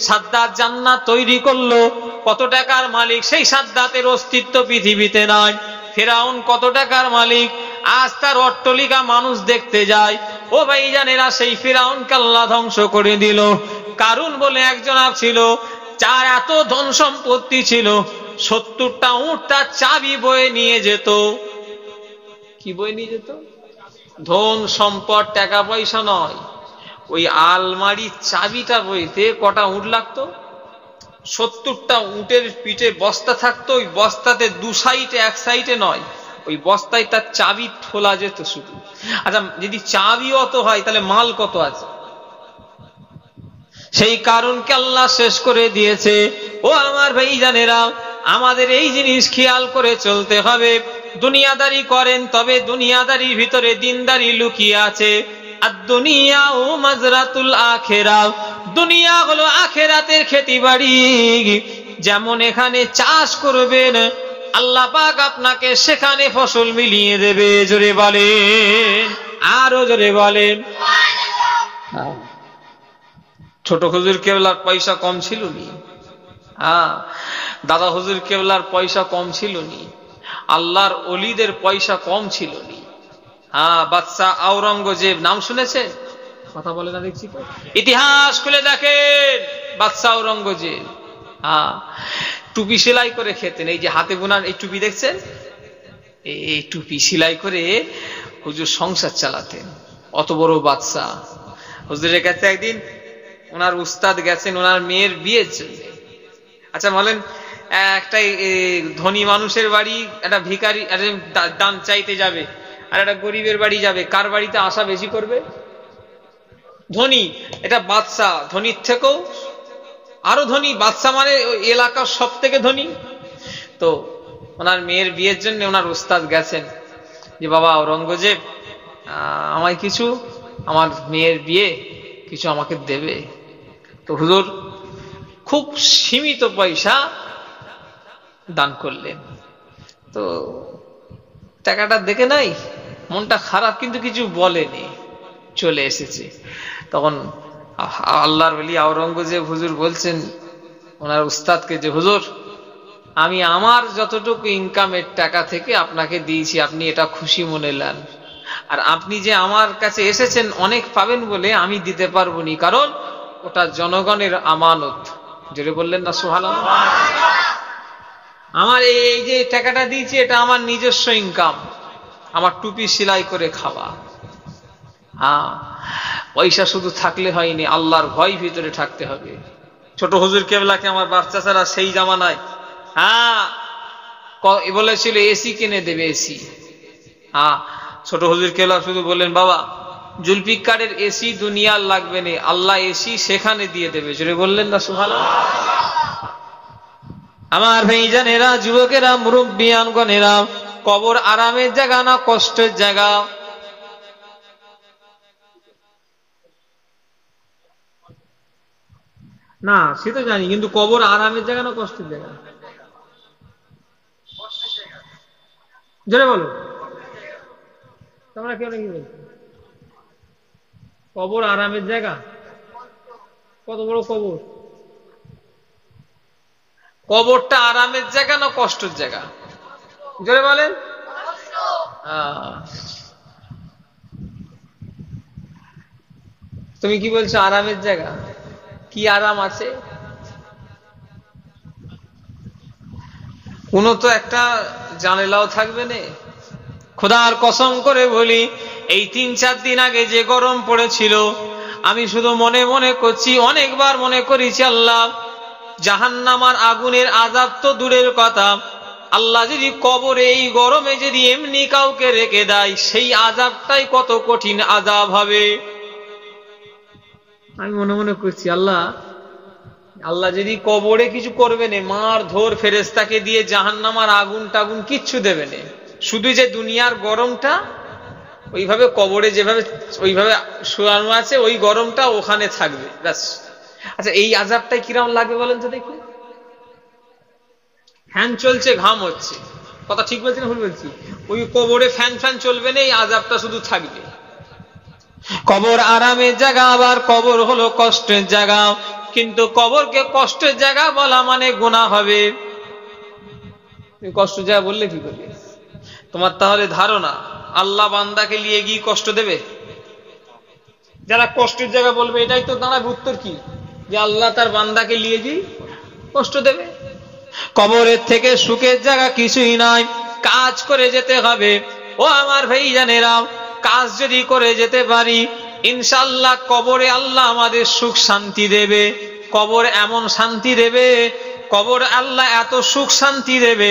সাদ্দাত জান্নাত তৈরি করলো, কত টাকার মালিক, সেই সাদ্দাতের অস্তিত্ব পৃথিবীতে নাই। ফেরাউন কত টাকার মালিক, আজ তার অট্টালিকা মানুষ দেখতে যায়। ও ভাইজানেরা, সেই ফেরাউনকে আল্লাহ ধ্বংস করে দিল। কারুন বলে একজন ছিল, যার এত ধন সম্পত্তি ছিল, 70টা উট তার চাবি বয়ে নিয়ে যেত। কি বয়ে নিয়ে যেত? ধন সম্পদ, টাকা পয়সা নয়, ওই আলমারির চাবিটা বইতে কটা উট লাগতো? 70টা উটের পিঠে বস্তা থাকতো, ওই বস্তাতে 2 সাইডে, 1 সাইডে নয়, ওই বস্তায় তার চাবি খোলা যেত শুধু। আচ্ছা, যদি চাবি অত হয় তাহলে মাল কত আছে? সেই কারণকে আল্লাহ শেষ করে দিয়েছে। ও আমার ভাইজানেরা, আমাদের এই জিনিস খেয়াল করে চলতে হবে। দুনিয়াদারি করেন, তবে দুনিয়াদারির ভিতরে দিনদারি লুকিয়ে আছে। আর দুনিয়া ও মাজরাতুল আখিরা, দুনিয়া হলো আখিরাতের খেতিবাড়ি। যেমন এখানে চাষ করবেন, আল্লাহ পাক আপনাকে সেখানে ফসল মিলিয়ে দেবে। জোরে বলেন, আরো জোরে বলেন। ছোট হুজুর কেবলার পয়সা কম ছিল নি? দাদা হুজুর কেবলার পয়সা কম ছিল নি? আল্লাহর ওলিদের পয়সা কম ছিল নি? বাদশা আওরঙ্গজেব নাম শুনেছে? কথা বলে না দেখছি তো, ইতিহাস খুলে দেখেন। বাদশা আওরঙ্গজেব টুপি সেলাই করে খেতেন। এই যে হাতে বোনার এই টুপি দেখছেন, এই টুপি সেলাই করে হুজুর সংসার চালাতেন। অত বড় বাদশা। হুজুরের কাছে একদিন ওনার উস্তাদ গেছেন ওনার মেয়ের বিয়ের জন্য। আচ্ছা বলেন, একটা ধনী মানুষের বাড়ি একটা ভিখারি দান চাইতে যাবে, আর একটা গরিবের বাড়ি যাবে, কার বাড়িতে আশা বেশি করবে? ধনী। এটা বাদশা, ধনীর থেকেও আরো ধনী। বাদশা মানে এলাকার সব থেকে ধনী। তো ওনার মেয়ের বিয়ের জন্য ওনার উস্তাদ গেছেন। যে বাবা আওরঙ্গজেব আমায় কিছু, আমার মেয়ের বিয়ে কিছু আমাকে দেবে। তো হুজুর খুব সীমিত পয়সা দান করলেন। তো টাকাটা দেখে নাই, মনটা খারাপ, কিন্তু কিছু বলেনি, চলে এসেছে। তখন আল্লাহর ওলি আওরঙ্গজেব হুজুর বলছেন ওনার উস্তাদকে যে হুজুর আমি আমার যতটুকু ইনকামের টাকা থেকে আপনাকে দিয়েছি, আপনি এটা খুশি মনে নেন। আর আপনি যে আমার কাছে এসেছেন অনেক পাবেন বলে আমি দিতে পারবো না, কারণ ওটা জনগণের আমানত। জোরে বললেন না সুবহানাল্লাহ। আমার এই যে টাকাটা দিয়েছি এটা আমার নিজস্ব ইনকাম, আমার টুপি সেলাই করে খাওয়া। হ্যাঁ, পয়সা শুধু থাকলে হয়নি, আল্লাহর ভয় ভিতরে থাকতে হবে। ছোট হুজুর কেবলাকে আমার বাচ্চা ছাড়া সেই জামানায় বলেছিল এসি কিনে দেবে, এসি। ছোট হুজুর কেবলা শুধু বললেন বাবা জুলফিকারের এসি দুনিয়ার লাগবে না, আল্লাহ এসি সেখানে দিয়ে দেবে। জোরে বললেন না সুবহানাল্লাহ। আমার ভাইজানেরা, যুবকেরা, মুরব্বিয়ানগণেরা, কবর আরামের জায়গা না কষ্টের জায়গা? না সে তো জানি, কিন্তু কবর আরামের জায়গা না কষ্টের জায়গা? জোরে বলো, তোমরা কেউ নাকি বলছো কবর আরামের জায়গা? কত বড় কবর? কবরটা আরামের জায়গা না কষ্টের জায়গা? জোরে বলেন। তুমি কি বলছো আরামের জায়গা? কি আরাম আছে? কোন তো একটা জানালাও থাকবে না। খোদার কসম করে বলি, এই 3-4 দিন আগে যে গরম পড়েছিল, আমি শুধু মনে মনে করছি, অনেকবার মনে করেছি আল্লাহ জাহান্নামার আগুনের আযাব তো দূরের কথা, আল্লাহ যদি কবরে এই গরমে যদি এমনি কাউকে রেখে দেয়, সেই আযাবটাই কত কঠিন আযাব হবে। আমি মনে মনে করছি আল্লাহ যদি কবরে কিছু করবে না, মার ধর ফেরেশতাকে দিয়ে জাহান্নামার আগুন টাগুন কিচ্ছু দেবে না, শুধু যে দুনিয়ার গরমটা ওইভাবে কবরে যেভাবে ওইভাবে শোয়ানো আছে ওই গরমটা ওখানে থাকবে, ব্যাস। আচ্ছা এই আযাবটাই কিরকম লাগবে বলেন তো দেখি? ফ্যান চলছে, ঘাম হচ্ছে, কথা ঠিক বলছি না ভুল বলছি? ওই কবরে ফ্যান চলবে না, এই আযাবটা শুধু থাকবে। কবর আরামের জায়গা, আবার কবর হলো কষ্টের জায়গা। কিন্তু কবরকে কষ্টের জায়গা বলা মানে গুনাহ হবে। কষ্টের জায়গা বললে কি করবে? তোমার তাহলে ধারণা আল্লাহ বান্দাকে নিয়ে গিয়ে কষ্ট দেবে? যারা কষ্টের জায়গা বলবে এটাই তো দাঁড়াবে উত্তর কি, যে আল্লাহ তার বান্দাকে নিয়ে গিয়ে কষ্ট দেবে। কবরের থেকে সুখের জায়গা কিছুই নাই, কাজ করে যেতে হবে। ও আমার ভাইজানেরা, কাজ যদি করে যেতে পারি ইনশাআল্লাহ কবরে আল্লাহ আমাদের সুখ শান্তি দেবে। কবর এমন শান্তি দেবে, কবর আল্লাহ এত সুখ শান্তি দেবে।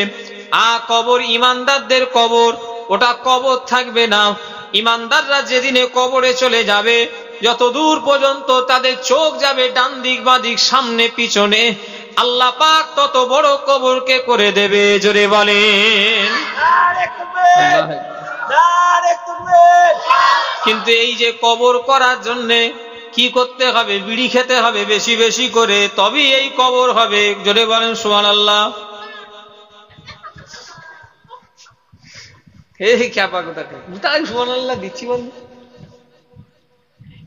কবর ইমানদারদের কবর, ওটা কবর থাকবে না। ইমানদাররা যেদিনে কবরে চলে যাবে, যত দূর পর্যন্ত তাদের চোখ যাবে ডান দিক বাঁ দিক সামনে পিছনে, আল্লাহ পাক তত বড় কবরকে করে দেবে। জোরে বলেন। কিন্তু এই যে কবর করার জন্য কি করতে হবে? বিড়ি খেতে হবে বেশি বেশি করে, তবেই এই কবর হবে। জোরে বলেন সুবহানাল্লাহ। সুবহানাল্লাহ দিচ্ছি বল।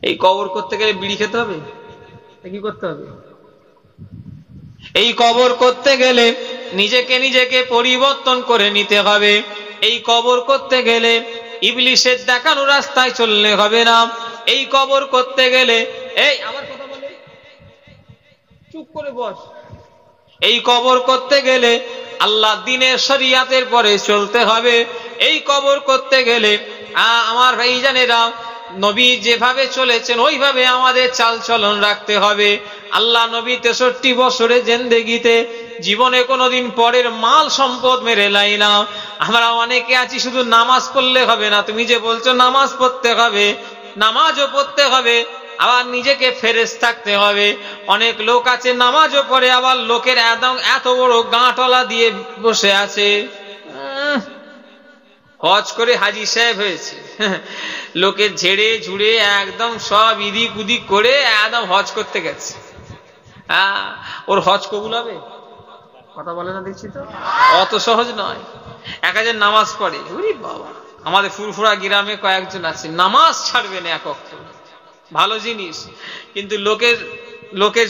এই কবর করতে গেলে বিড়ি খেতে হবে, কি করতে হবে? এই কবর করতে গেলে নিজেকে পরিবর্তন করে নিতে হবে। এই কবর করতে গেলে ইবলিসের দেখানো রাস্তায় চললে হবে না। এই কবর করতে গেলে আমার কথা বলে চুপ করে বস। এই কবর করতে গেলে আল্লাহ দ্বীনের শরিয়াতের পরে চলতে হবে। এই কবর করতে গেলে আমার ভাইজানেরা নবী যেভাবে চলেছেন ওইভাবে আমাদের চাল চলন রাখতে হবে। আল্লাহ নবী 63 বছরের জিন্দেগিতে জীবনে কোনোদিন পরের মাল সম্পদ মেরে লাই না। আমরা অনেকে আছি শুধু নামাজ পড়লে হবে না, তুমি যে বলছো নামাজ পড়তে হবে, নামাজও পড়তে হবে, আবার নিজেকে ফেরেশ থাকতে হবে। অনেক লোক আছে নামাজও পড়ে, আবার লোকের এত বড় গাঁটলা দিয়ে বসে আছে। হজ করে হাজি সাহেব হয়েছে, লোকের ঝেড়ে ঝুড়ে একদম সব ইদিক উদিক করে একদম হজ করতে গেছে। ওর হজ কবুল হবে? কথা বলে না দেখছি তো, অত সহজ নয়। 1000 নামাজ পড়ে, ওরে বাবা, আমাদের ফুরফুরা গ্রামে কয়েকজন আছে নামাজ ছাড়বে না এক ওয়াক্ত, ভালো জিনিস, কিন্তু লোকের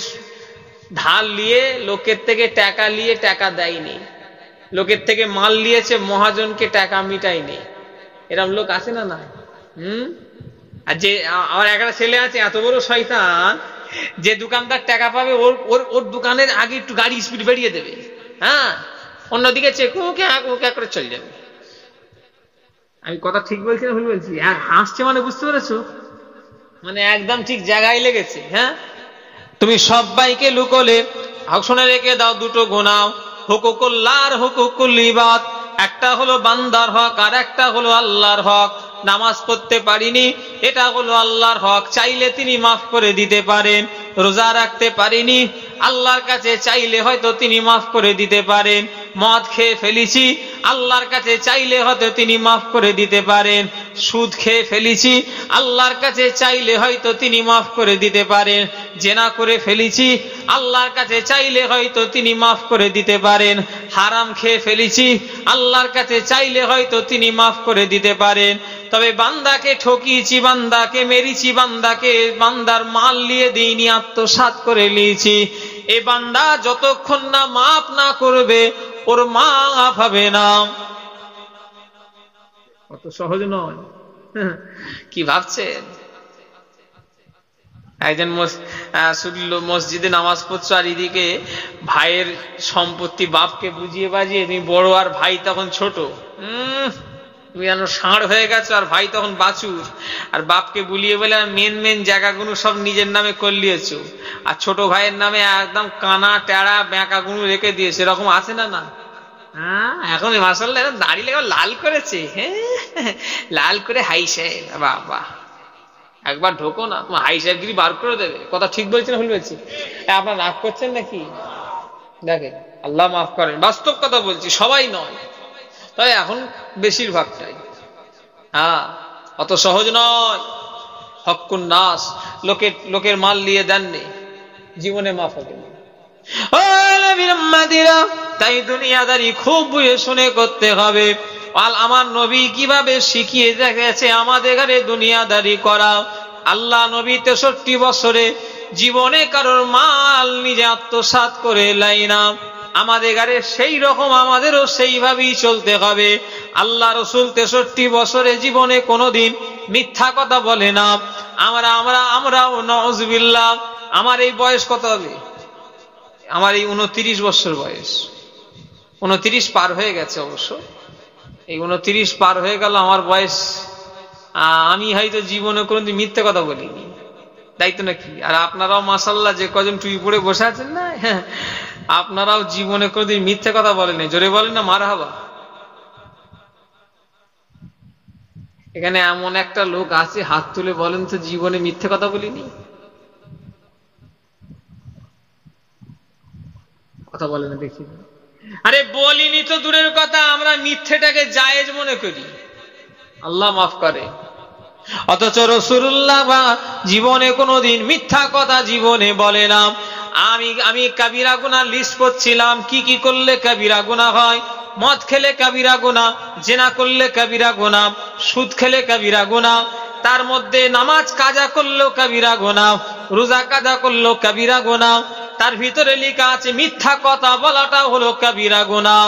ধার নিয়ে, লোকের থেকে টাকা নিয়ে টাকা দেয়নি, লোকের থেকে মাল নিয়েছে, মহাজনকে টাকা মিটায়নি। এরকম লোক আছে না? না। আর যে আমার একটা ছেলে আছে এত বড় শয়তান, যে দোকানদার টাকা পাবে ওর দোকানের আগে একটু গাড়ি স্পিড বেরিয়ে দেবে, হ্যাঁ, অন্যদিকে চেক ওকে করে চলে যাবে। আমি কথা ঠিক বলছি না ভুল বলছি? হাসছে মানে বুঝতে পেরেছো, মানে একদম ঠিক জায়গায় লেগেছে। হ্যাঁ, তুমি সবাইকে লুকোলে, শুনে রেখে দাও দুটো গোনাও, হুকুকুল্লাহ আর হুকুকুল ইবাদ। একটা হলো বান্দার হক আর একটা হলো আল্লাহর হক। নামাজ পড়তে পারিনি, এটা হলো আল্লাহর হক, চাইলে তিনি মাফ করে দিতে পারেন। রোজা রাখতে পারিনি, আল্লাহর কাছে চাইলে হয়তো তিনি মাফ করে দিতে পারেন। মদ খেয়ে ফেলেছি, আল্লাহর কাছে চাইলে হয়তো তিনি মাফ করে দিতে পারেন। সুদ খেয়ে ফেলেছি, আল্লাহর কাছে চাইলে হয়তো তিনি মাফ করে দিতে পারেন। জেনা করে ফেলেছি, আল্লাহর কাছে চাইলে হয়তো তিনি মাফ করে দিতে পারেন। হারাম খেয়ে ফেলেছি, আল্লাহর কাছে চাইলে হয়তো তিনি মাফ করে দিতে পারেন। তবে বান্দাকে ঠকিয়েছি, বান্দাকে মেরেছি, বান্দার মাল নিয়ে দিইনি, আত্মসাৎ করে নিয়েছি। এ বান্দা যতক্ষণ না মাফ না করবে ওর মাফ হবে না। অত সহজ নয়। কি ভাবছেন? একজন মসজিদে নামাজ পড়ছো আর এদিকে ভাইয়ের সম্পত্তি বাপকে বুঝিয়ে বাজিয়ে, তুমি বড় আর ভাই তখন ছোট, তুমি যেন ষাঁড় হয়ে গেছো আর ভাই তখন বাছুর, আর বাপকে বুলিয়ে বলে মেন জায়গাগুলো সব নিজের নামে করলিয়েছো, আর ছোট ভাইয়ের নামে একদম কানা টেড়া ব্যাঁকাগুলো রেখে দিয়েছে। এরকম আছে না? না। হ্যাঁ, এখন মাশাআল্লাহ দাড়ি লেগে লাল করেছে, হ্যাঁ, লাল করে হাই সাহেব, বাবা একবার ঢোকো না, তোমার হাই সাহেবগিরি বার করে দেবে। কথা ঠিক বলছি না ভুল বলছি? আপনার রাগ করছেন নাকি? দেখেন, আল্লাহ মাফ করেন, বাস্তব কথা বলছি, সবাই নয়, তবে এখন বেশিরভাগটাই। হ্যাঁ, অত সহজ নয়। হক্কুন নাস, লোকের মাল নিয়ে দেননি, জীবনে মাফ হবে না। তাই দুনিয়াদারি খুব বুঝে শুনে করতে হবে। আমার নবী কিভাবে শিখিয়ে গেছে আমাদের ঘরে দুনিয়াদারি করা। আল্লাহ নবী 63 বছরে জীবনে কারোর মাল নিজে আত্মসাৎ করে লাই না। আমাদের ঘরে সেই রকম আমাদেরও সেইভাবেই চলতে হবে। আল্লাহ রসুল 63 বছরে জীবনে কোনোদিন মিথ্যা কথা বলে না। আমরাও নাউজুবিল্লাহ। আমার এই বয়স কত হবে? আমার এই 29 বছর বয়স, 29 পার হয়ে গেছে অবশ্য। এই 29 পার হয়ে গেল আমার বয়স। আমি হয়তো জীবনে কোনোদিন মিথ্যে কথা বলিনি, তাই তো নাকি? আর আপনারাও মাশাআল্লাহ যে কজন টুপি পরে বসে আছেন না, আপনারাও জীবনে কোনোদিন মিথ্যে কথা বলেন। জোরে বলেন না মারহাবা। এখানে এমন একটা লোক আছে, হাত তুলে বলেন তো জীবনে মিথ্যে কথা বলিনি? কথা বলেন না দেখি। আরে বলিনি তো দূরের কথা, আমরা মিথ্যেটাকে জায়েজ মনে করি, আল্লাহ মাফ করে। অথচ রাসূলুল্লাহ জীবনে কোনোদিন মিথ্যা কথা জীবনে বলে না। আমি কাবিরা গুনাহ লিস্ট করছিলাম, কি কি করলে কাবিরা গুনাহ হয়। মদ খেলে কাবিরা গুনাহ, জিনা করলে কাবিরা গুনাহ, সুদ খেলে কাবিরা গুনাহ, তার মধ্যে নামাজ কাজা করলেও কাবিরা গুনাহ, রোজা কাজা করলেও কাবিরা গুনাহ, তার ভিতরে লেখা আছে মিথ্যা কথা বলাটা হলো কাবিরা গুনাহ।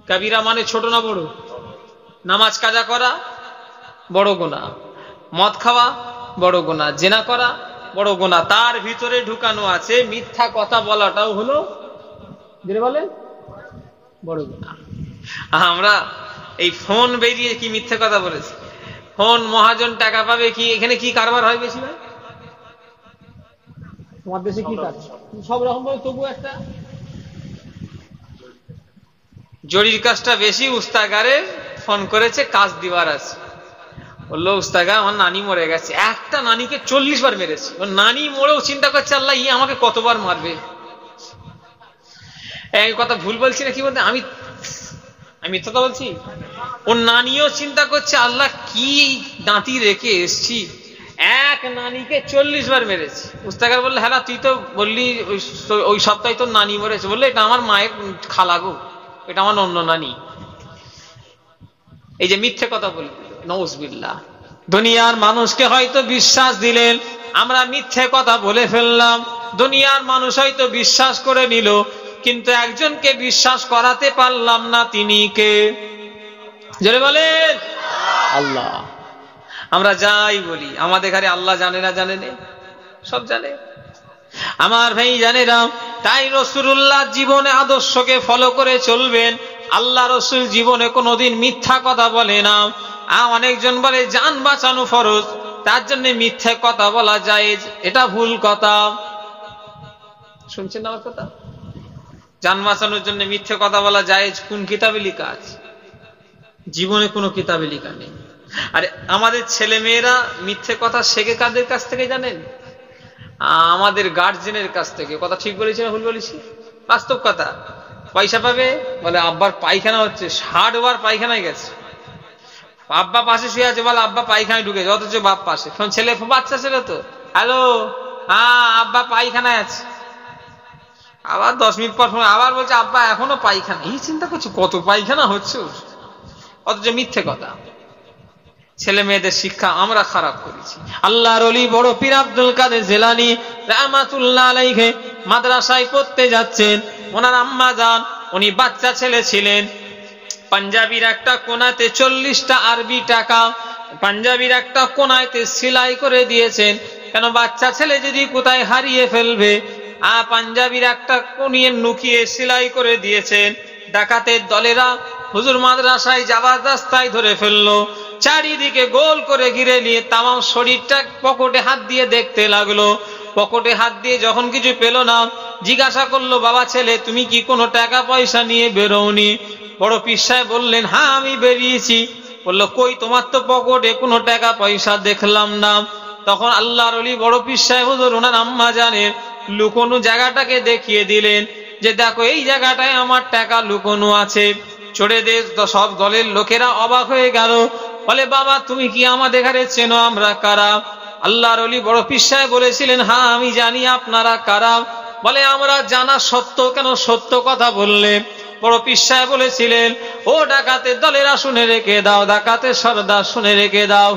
কাবিরা মানে ছোট না বড়? নামাজ কাজা করা বড় গুনাহ, মদ খাওয়া বড় গুনাহ, জিনা করা বড় গুনাহ, তার ভিতরে ঢুকানো আছে মিথ্যা কথা বলাটাও হলো বলেন বড় গুনাহ। আমরা এই ফোন বেরিয়ে কি মিথ্যে কথা বলেছি? ফোন মহাজন টাকা পাবে, কি এখানে কি কারবার হয় বেশি ভাই? তোমার দেশে কি কাজ? সব রকম ভাবে, তবু একটা জরির কাজটা বেশি। উস্তাগারে ফোন করেছে, কাজ দিবার আছে। বললো উস্তাগা আমার নানি মরে গেছে। একটা নানিকে 40 বার মেরেছে। নানি মরেও চিন্তা করছে আল্লাহ ই আমাকে কতবার মারবে। এই কথা ভুল বলছি না কি বলতে? আমি মিথ্যা বলছি? ওর নানিও চিন্তা করছে আল্লাহ কি নাতি রেখে এসছি, এক নানিকে 40 বার মেরেছে। মুস্তাকার বললে হ্যাঁ তুই তো বললি ওই সপ্তাহে তোর নানি মরেছে। বললে এটা আমার মায়ের খালা গো, এটা আমার অন্য নানি। এই যে মিথ্যে কথা বলি, নউজবিল্লাহ। দুনিয়ার মানুষকে হয়তো বিশ্বাস দিলেন, আমরা মিথ্যে কথা বলে ফেললাম, দুনিয়ার মানুষ হয়তো বিশ্বাস করে নিল, কিন্তু একজনকে বিশ্বাস করাতে পারলাম না। তিনি কে? জোরে বলেন আল্লাহ। আমরা যাই বলি আমাদের ঘরে আল্লাহ জানে না জানে না? সব জানে আমার ভাই, জানে না। তাই রাসূলুল্লাহ জীবনে আদর্শকে ফলো করে চলবেন। আল্লাহ রসুল জীবনে কোনোদিন মিথ্যা কথা বলে না। অনেকজন বলে জান বাঁচানো ফরজ, তার জন্য মিথ্যা কথা বলা জায়েজ, এটা ভুল কথা। শুনছেন আমার কথা? জান বাঁচানোর জন্য মিথ্যে কথা বলা জায়েজ কোন কিতাবে লেখা আছে? জীবনে কোনো কিতাবে লেখা নেই। আরে আমাদের ছেলে মেয়েরা মিথ্যে কথা শেখে কাদের কাছ থেকে জানেন? আমাদের গার্জেনের কাছ থেকে। কথা ঠিক বলেছি না ভুল বলেছি? বাস্তব কথা। পয়সা পাবে, বলে আব্বার পায়খানা হচ্ছে, 60 বার পায়খানায় গেছে। আব্বা পাশে শুয়ে আছে, বলে আব্বা পায়খানায় ঢুকেছে, অথচ বাপ পাশে। ছেলে বাচ্চা ছেলে তো, হ্যালো হ্যাঁ আব্বা পায়খানায় আছে। আবার 10 মিনিট পর আবার বলছে আব্বা এখনো পায়খানা। এই চিন্তা করছো কত পায়খানা হচ্ছে, অথচ মিথ্যে কথা। ছেলে মেয়েদের শিক্ষা আমরা খারাপ করেছি। আল্লাহর ওলি বড় পীর আব্দুল কাদের জিলানী রাহমাতুল্লাহ আলাইহি মাদ্রাসায় পড়তে যাচ্ছেন। ওনার আম্মা জান, উনি বাচ্চা ছেলে ছিলেন, পাঞ্জাবির একটা কোনাতে 40টা আরবি টাকা পাঞ্জাবির একটা কোনাতে সেলাই করে দিয়েছেন। কেন? বাচ্চা ছেলে যদি কোথায় হারিয়ে ফেলবে, পাঞ্জাবির একটা কোনিয়ে নুকিয়ে সেলাই করে দিয়েছেন। ডাকাতের দলেরা হুজুর মাদ্রাসায় যাওয়ার রাস্তায় ধরে ফেললো, চারিদিকে গোল করে ঘিরে নিয়ে তামাম শরীরটা পকেটে হাত দিয়ে দেখতে লাগলো। পকেটে হাত দিয়ে যখন কিছু পেল না, জিজ্ঞাসা করলো বাবা ছেলে তুমি কি কোনো টাকা পয়সা নিয়ে বেরোনি? বড় পীর সাহেব বললেন হ্যাঁ আমি বেরিয়েছি। বললো কই তোমার তো পকেটে কোনো টাকা পয়সা দেখলাম না। তখন আল্লাহর ওলি বড় পীর সাহেব হুজুর ওনার আম্মা জানের লুকোনো জায়গাটাকে দেখিয়ে দিলেন যে দেখো এই জায়গাটায় আমার টাকা লুকোনো আছে। চড়ে দে। সব দলের লোকেরা অবাক হয়ে গেল, বলে বাবা তুমি কি আমাদের ঘরে চেনো আমরা কারা? আল্লাহর ওলি বড় পীর সাহেব বলেছিলেন হ্যাঁ আমি জানি আপনারা কারা। বলে আমরা জানা সত্ত্বেও কেন সত্য কথা বললে? বড় পীর সাহেব বলেছিলেন ও ডাকাতের দলেরা শুনে রেখে দাও, ডাকাতের সর্দার শুনে রেখে দাও,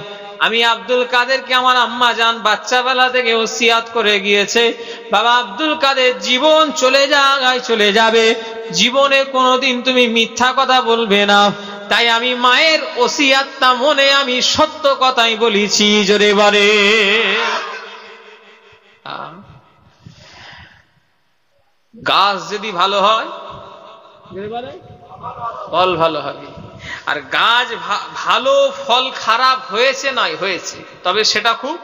আমি আব্দুল কাদেরকে আমার আম্মা জান বাচ্চাবেলা থেকে ওসিয়াত করে গিয়েছে, বাবা আব্দুল কাদের জীবন চলে যায় চলে যাবে, জীবনে কোনোদিন তুমি মিথ্যা কথা বলবে না। তাই আমি মায়ের ওসিয়াতটা মনে আমি সত্য কথাই বলেছি। জোরে বলে গাছ যদি ভালো হয় ফল ভালো হবে, আর গাছ ভালো ফল খারাপ হয়েছে নয় হয়েছে, তবে সেটা খুব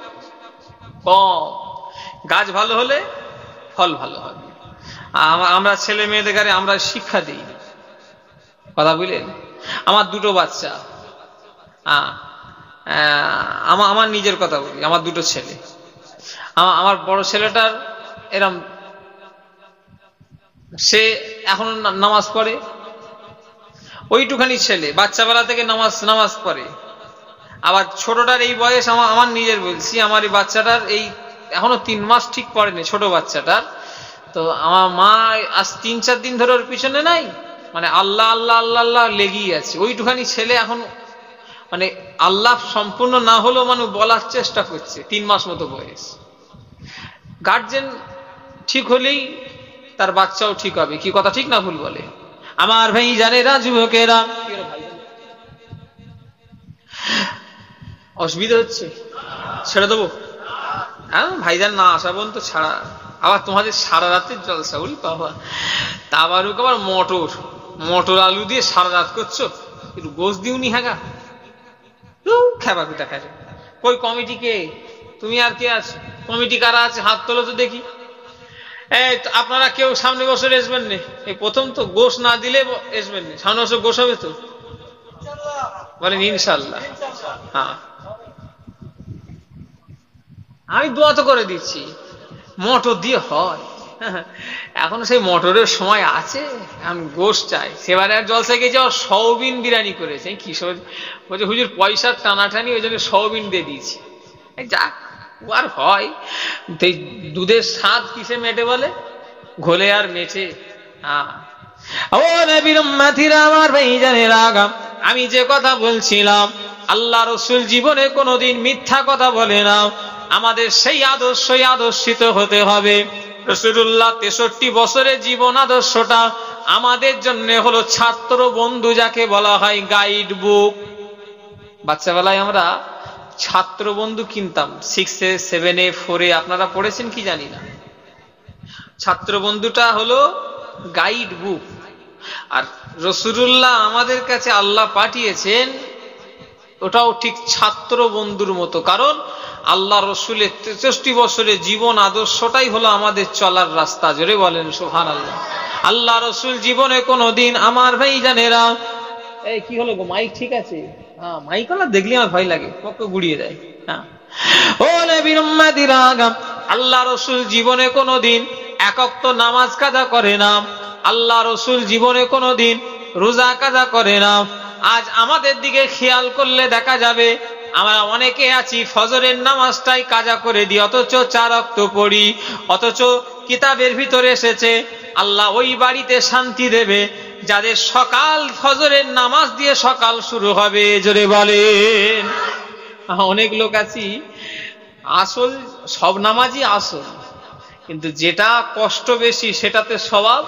কম। গাছ ভালো হলে ফল ভালো হবে। আমরা ছেলে মেয়েদের ঘরে আমরা শিক্ষা দিই। কথা বুঝলেন? আমার দুটো বাচ্চা, আমার নিজের কথা বলি, আমার দুটো ছেলে। আমার বড় ছেলেটার এরম সে এখন নামাজ পড়ে, ওইটুখানি ছেলে বাচ্চাবেলা থেকে নামাজ পড়ে। আবার ছোটটার এই বয়স আমার নিজের বলছি, আমার এই বাচ্চাটার এই এখনো 3 মাস ঠিক পড়েনি, ছোট বাচ্চাটার। তো আমার মা আজ 3-4 দিন ধরে ওর পিছনে নাই, মানে আল্লাহ আল্লাহ আল্লাহ আল্লাহ লেগেই আছে। ওইটুখানি ছেলে এখন মানে আল্লাহ সম্পূর্ণ না হলেও মানুষ বলার চেষ্টা করছে, 3 মাস মতো বয়স। গার্জেন ঠিক হলেই তার বাচ্চাও ঠিক হবে। কি কথা ঠিক না ভুল বলে? আমার ভাই জানেরা, যুবকেরা, অসুবিধা হচ্ছে ছেড়ে দেবো? হ্যাঁ ভাইজান না আসা পর্যন্ত ছাড়া। আবার তোমাদের সারা রাতের জলসা বলি বাবা, তা আবার মটর আলু দিয়ে সারা রাত করছো, একটু গোস দিওনি? হ্যাঁ খেবা পিঠা খাই। কই কমিটি কে? তুমি আর কে আছো? কমিটি কারা আছে হাত তোলো তো দেখি। আপনারা কেউ সামনে বছর আসবেন না, এই প্রথম তো গোশ না দিলে আসবেন না, সামনে বছর গোশ হবে তো বলেন ইনশাল্লাহ। হ্যাঁ আমি দোয়া তো করে দিচ্ছি, মটর দিয়ে হয়, এখন সেই মটরের সময় আছে, আমি গোশ চাই। সেবারে আর জলসায় গিয়ে যাওয়া সৌবিন বিরিয়ানি করেছে, কি বলছে হুজুর পয়সার টানাটানি, ওই জন্য সৌবিন দিয়ে দিয়েছি। যাক আর হয়, দুধের স্বাদ কিসে মেটে বলে, ঘোলে আর মেটে। ও নবীর উম্মতিরা, আমার ভাইজানেরা, আমি যে কথা বলছিলাম, আল্লাহ রসুল জীবনে কোনোদিন মিথ্যা কথা বলে না। আমাদের সেই আদর্শই আদর্শিত হতে হবে। রাসূলুল্লাহ 63 বছরের জীবন আদর্শটা আমাদের জন্য হলো ছাত্র বন্ধু, যাকে বলা হয় গাইড বুক। বাচ্চাবেলায় আমরা ছাত্র বন্ধু কিনতাম, 6-এ 7-এ 4-এ, আপনারা পড়েছেন কি জানি না। ছাত্র বন্ধুটা হলো গাইড বুক। আর রাসূলুল্লাহ আমাদের কাছে আল্লাহ পাঠিয়েছেন, ওটাও ঠিক ছাত্র বন্ধুর মতো। কারণ আল্লাহ রসুলের 63 বছরের জীবন আদর্শটাই হলো আমাদের চলার রাস্তা। জোরে বলেন সুবহানাল্লাহ। আল্লাহ রসুল জীবনে কোনোদিন, আমার ভাইজানেরা, এই কি হলো গো, মাইক ঠিক আছে? হ্যাঁ, মাইক না দেখলে আমার ভয় লাগে, পক্ষ গুড়িয়ে দেয়। হ্যাঁ, ও নবীর উম্মতিরা, আল্লাহ রসুল জীবনে কোনোদিন একক তো নামাজ কাজা করে না। আল্লাহ রসুল জীবনে কোনোদিন রোজা কাজা করে না। আজ আমাদের দিকে খেয়াল করলে দেখা যাবে আমরা অনেকে আছি ফজরের নামাজটাই কাজা করে দিই, অথচ 4 ওয়াক্ত পড়ি। অথচ কিতাবের ভিতরে এসেছে আল্লাহ ওই বাড়িতে শান্তি দেবে যাদের সকাল ফজরের নামাজ দিয়ে সকাল শুরু হবে। জোরে বলেন। অনেক লোক আছি আসল সব নামাজই আসল, কিন্তু যেটা কষ্ট বেশি সেটাতে স্বভাব,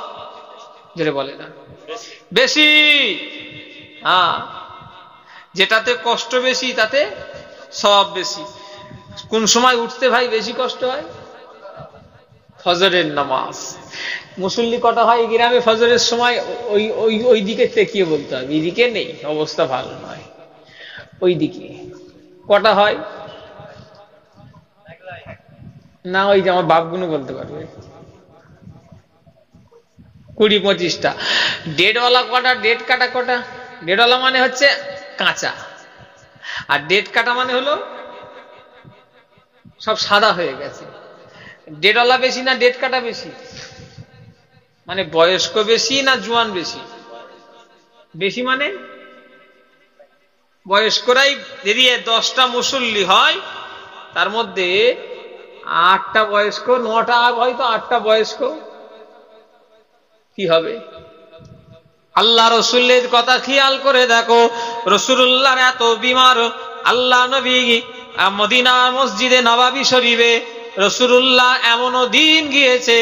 জোরে বলে না, বেশি। হ্যাঁ, যেটাতে কষ্ট বেশি তাতে স্বভাব বেশি। কোন সময় উঠতে ভাই বেশি কষ্ট হয়? ফজরের নামাজ। মুসল্লি কটা হয় গ্রামে ফজরের সময়? ওই দিকে তেকিয়ে বলতে হবে, এইদিকে নেই, অবস্থা ভালো নয়। ওই দিকে কটা হয় না, ওই যে আমার বাপগুলো বলতে পারবে, 20-25টা। ডেটওয়ালা কটা? ডেট কাটা কটা? ডেটওয়ালা মানে হচ্ছে কাঁচা, আর ডেট কাটা মানে হলো সব সাদা হয়ে গেছে। ডেটওয়ালা বেশি না ডেট কাটা বেশি? মানে বয়স্ক বেশি না জোয়ান বেশি? বেশি মানে বয়স্করাই। যদি 10টা মুসল্লি হয়, তার মধ্যে 8টা বয়স্ক, 9টা হয়তো 8টা বয়স্ক, কি হবে? আল্লাহ রসুলের কথা খেয়াল করে দেখো, রাসূলুল্লাহর এত বিমার, আল্লাহ নবী মদিনা মসজিদে নববী শরীফে রাসূলুল্লাহ এমনও দিন গিয়েছে,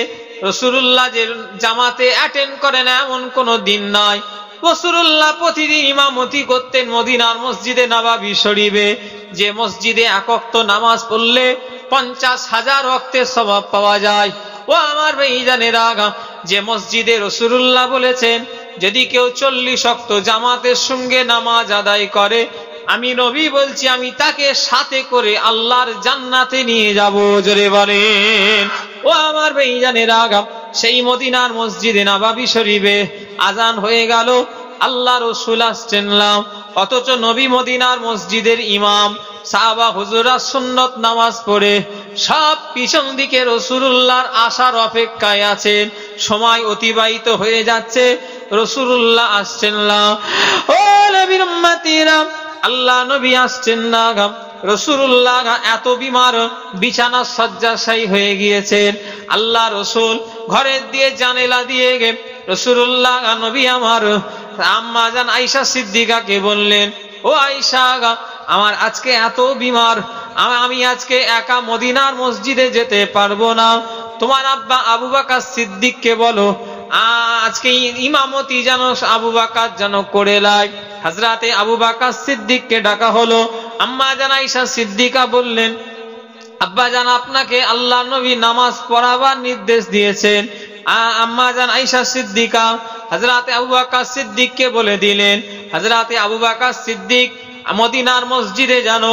রাসূলুল্লাহ যে জামাতে অ্যাটেন্ড করেন এমন কোন দিন নয়। রাসূলুল্লাহ প্রতিদিন ইমামতি করতেন মদিনার মসজিদে নববী শরীফে, যে মসজিদে এক ওয়াক্ত নামাজ পড়লে 50,000 ওয়াক্তের সওয়াব পাওয়া যায়। ও আমার ভাইজানেরা, যে মসজিদে রাসূলুল্লাহ বলেছেন যদি কেউ 40 ওয়াক্ত জামাতের সঙ্গে নামাজ আদায় করে, আমি নবী বলছি আমি তাকে সাথে করে আল্লাহর জান্নাতে নিয়ে যাব। জোরে বলেন। ও আমার ভাইজানেরা, সেই মদিনার মসজিদে নববী শরীফে আজান হয়ে গেল, আল্লাহ রসুল আসছেন না, অথচ নবী মদিনার মসজিদের ইমাম, সাহাবা হুজুরা সুন্নত নামাজ পড়ে সব পিছন দিকে রাসূলুল্লাহর আসার অপেক্ষায় আছেন। সময় অতিবাহিত হয়ে যাচ্ছে, রাসূলুল্লাহ আসছেন না। ও নবীর উম্মতিরা, আল্লাহ নবী আসছেন না। রাসূলুল্লাহ এত বিমার, বিছানা শয্যাশায়ী হয়ে গিয়েছেন। আল্লাহ রসুল ঘরের দিয়ে জানালা দিয়ে রাসূলুল্লাহ নবী আমার আম্মা জান আয়েশা সিদ্দিকাকে বললেন, ও আয়েশা, আমার আজকে এত বিমার, আমি আজকে একা মদিনার মসজিদে যেতে পারবো না, তোমার আব্বা আবু বকর সিদ্দিককে বলো আজকে ইমামতি যেন আবু বকর যেন করে লাই। হযরতে আবু বকর সিদ্দিককে ডাকা হলো। আম্মা জান আয়েশা সিদ্দিকা বললেন, আব্বা জান আপনাকে আল্লাহ নবী নামাজ পড়াবার নির্দেশ দিয়েছেন। আম্মা জান আয়েশা সিদ্দিকা হযরতে আবু বকর সিদ্দিককে বলে দিলেন। হযরতে আবু বকর সিদ্দিক মদিনার মসজিদে যেন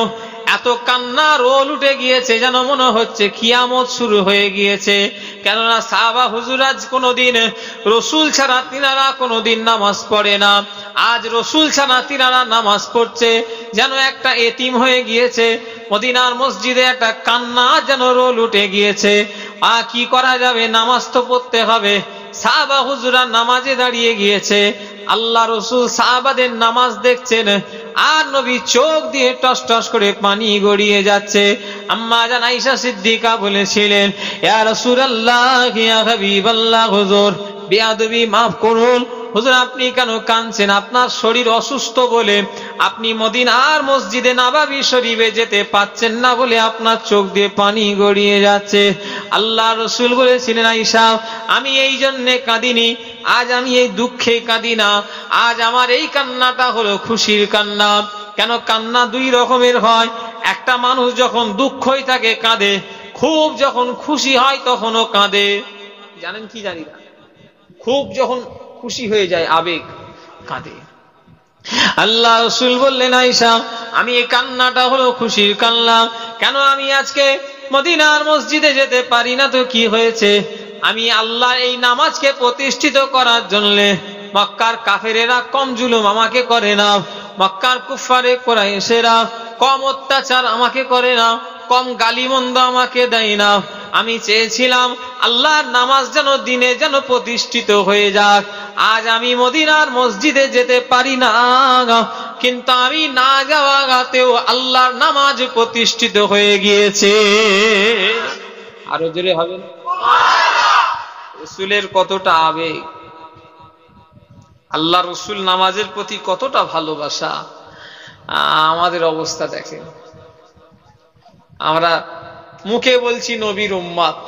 এত কান্না রোল উঠে গিয়েছে, যেন মনে হচ্ছে কিয়ামত শুরু হয়ে গিয়েছে। কেননা সাহাবা হুজুরা কোনোদিন রসুল ছাড়া তিনারা কোনোদিন নামাজ পড়ে না, আজ রসুল ছাড়া তিনারা নামাজ পড়ছে, যেন একটা এতিম হয়ে গিয়েছে। মদিনার মসজিদে একটা কান্না যেন রোল উঠে গিয়েছে। কি করা যাবে, নামাজ তো পড়তে হবে। সাহাবা হুজুরা নামাজে দাঁড়িয়ে গিয়েছে, আল্লাহ রসুল সাহাবাদের নামাজ দেখছেন, আর নবী চোখ দিয়ে টস টস করে পানি গড়িয়ে যাচ্ছে। আম্মা জান আয়েশা সিদ্দিকা বলেছিলেন, ইয়া রাসূলুল্লাহ ইয়া হাবিবাল্লাহ, হুজুর বেয়াদবি মাফ করুন, হুজুর আপনি কেন কাঁদছেন? আপনার শরীর অসুস্থ বলে আপনি মদিনার মসজিদে নববী শরীফে যেতে পাচ্ছেন না বলে আপনার চোখ দিয়ে পানি গড়িয়ে যাচ্ছে। আল্লাহ রসুল বলেছিলেন, আয়েশা আমি এই জন্যে কাঁদিনি, আজ আমি এই দুঃখে কাঁদি না, আজ আমার এই কান্নাটা হলো খুশির কান্না। কেন কান্না দুই রকমের হয়, একটা মানুষ যখন দুঃখই থাকে কাঁদে, খুব যখন খুশি হয় তখনও কাঁদে। জানেন কি জানি না, খুব যখন খুশি হয়ে যায় আবেগ কাঁদে। আল্লাহ রসুল বললেন, আয়েশা আমি এই কান্নাটা হলো খুশির কান্না। কেন আমি আজকে মদিনার মসজিদে যেতে পারি না তো কি হয়েছে? আমি আল্লাহ এই নামাজকে প্রতিষ্ঠিত করার জন্য মক্কার কাফেরেরা কম জুলুম আমাকে করে না, মক্কার কুফারে কুরাইশেরা কম অত্যাচার আমাকে করে না, কম গালিমন্দ আমাকে দেয় না। আমি চেয়েছিলাম আল্লাহর নামাজ যেন দিনে যেন প্রতিষ্ঠিত হয়ে যাক। আজ আমি মদিনার মসজিদে যেতে পারি না, কিন্তু আমি না যাওয়াতেও আল্লাহর নামাজ প্রতিষ্ঠিত হয়ে গিয়েছে। আরো জোরে হবে না? রসুলের কতটা আবেগ, আল্লাহ রসুল নামাজের প্রতি কতটা ভালোবাসা। আমাদের অবস্থা দেখেন, আমরা মুখে বলছি নবীর উম্মত,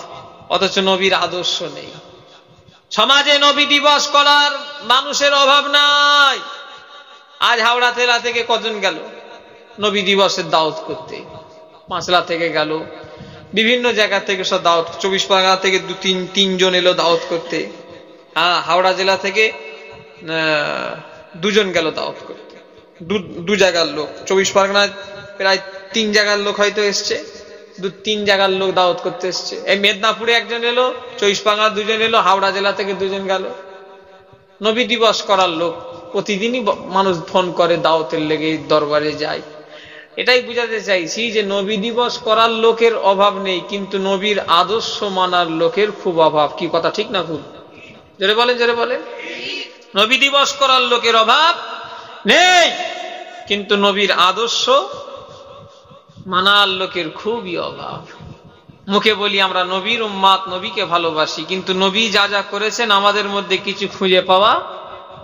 অথচ নবীর আদর্শ নেই। সমাজে নবী দিবস করার মানুষের অভাব নাই। আজ হাওড়া জেলা থেকে কজন গেল নবী দিবসের দাওয়াত করতে? পাঁচলা থেকে গেল, বিভিন্ন জায়গা থেকে সব দাওয়াত, 24 পরগনা থেকে তিনজন এলো দাওয়াত করতে। হাওড়া জেলা থেকে 2 জন গেল দাওয়াত করতে, দু জায়গার লোক। 24 পরগনায় প্রায় 3 জায়গার লোক হয়তো এসছে, 2-3 জায়গার লোক দাওয়াত করতে এসছে। এই মেদিনীপুরে একজন এলো, 24 পরগনা 2 জন এলো, হাওড়া জেলা থেকে 2 জন গেল। নবী দিবস করার লোক প্রতিদিনই মানুষ ফোন করে, দাওয়াতের লেগে দরবারে যায়। এটাই বুঝাতে চাইছি যে নবী দিবস করার লোকের অভাব নেই, কিন্তু নবীর আদর্শ মানার লোকের খুব অভাব। কি কথা ঠিক না ভুল? জোরে বলেন, জোরে বলেন। নবী দিবস করার লোকের অভাব নেই, কিন্তু নবীর আদর্শ মানার লোকের খুবই অভাব। মুখে বলি আমরা নবীর উম্মত, নবীকে ভালোবাসি, কিন্তু নবী যা যা করেছেন আমাদের মধ্যে কিছু খুঁজে পাওয়া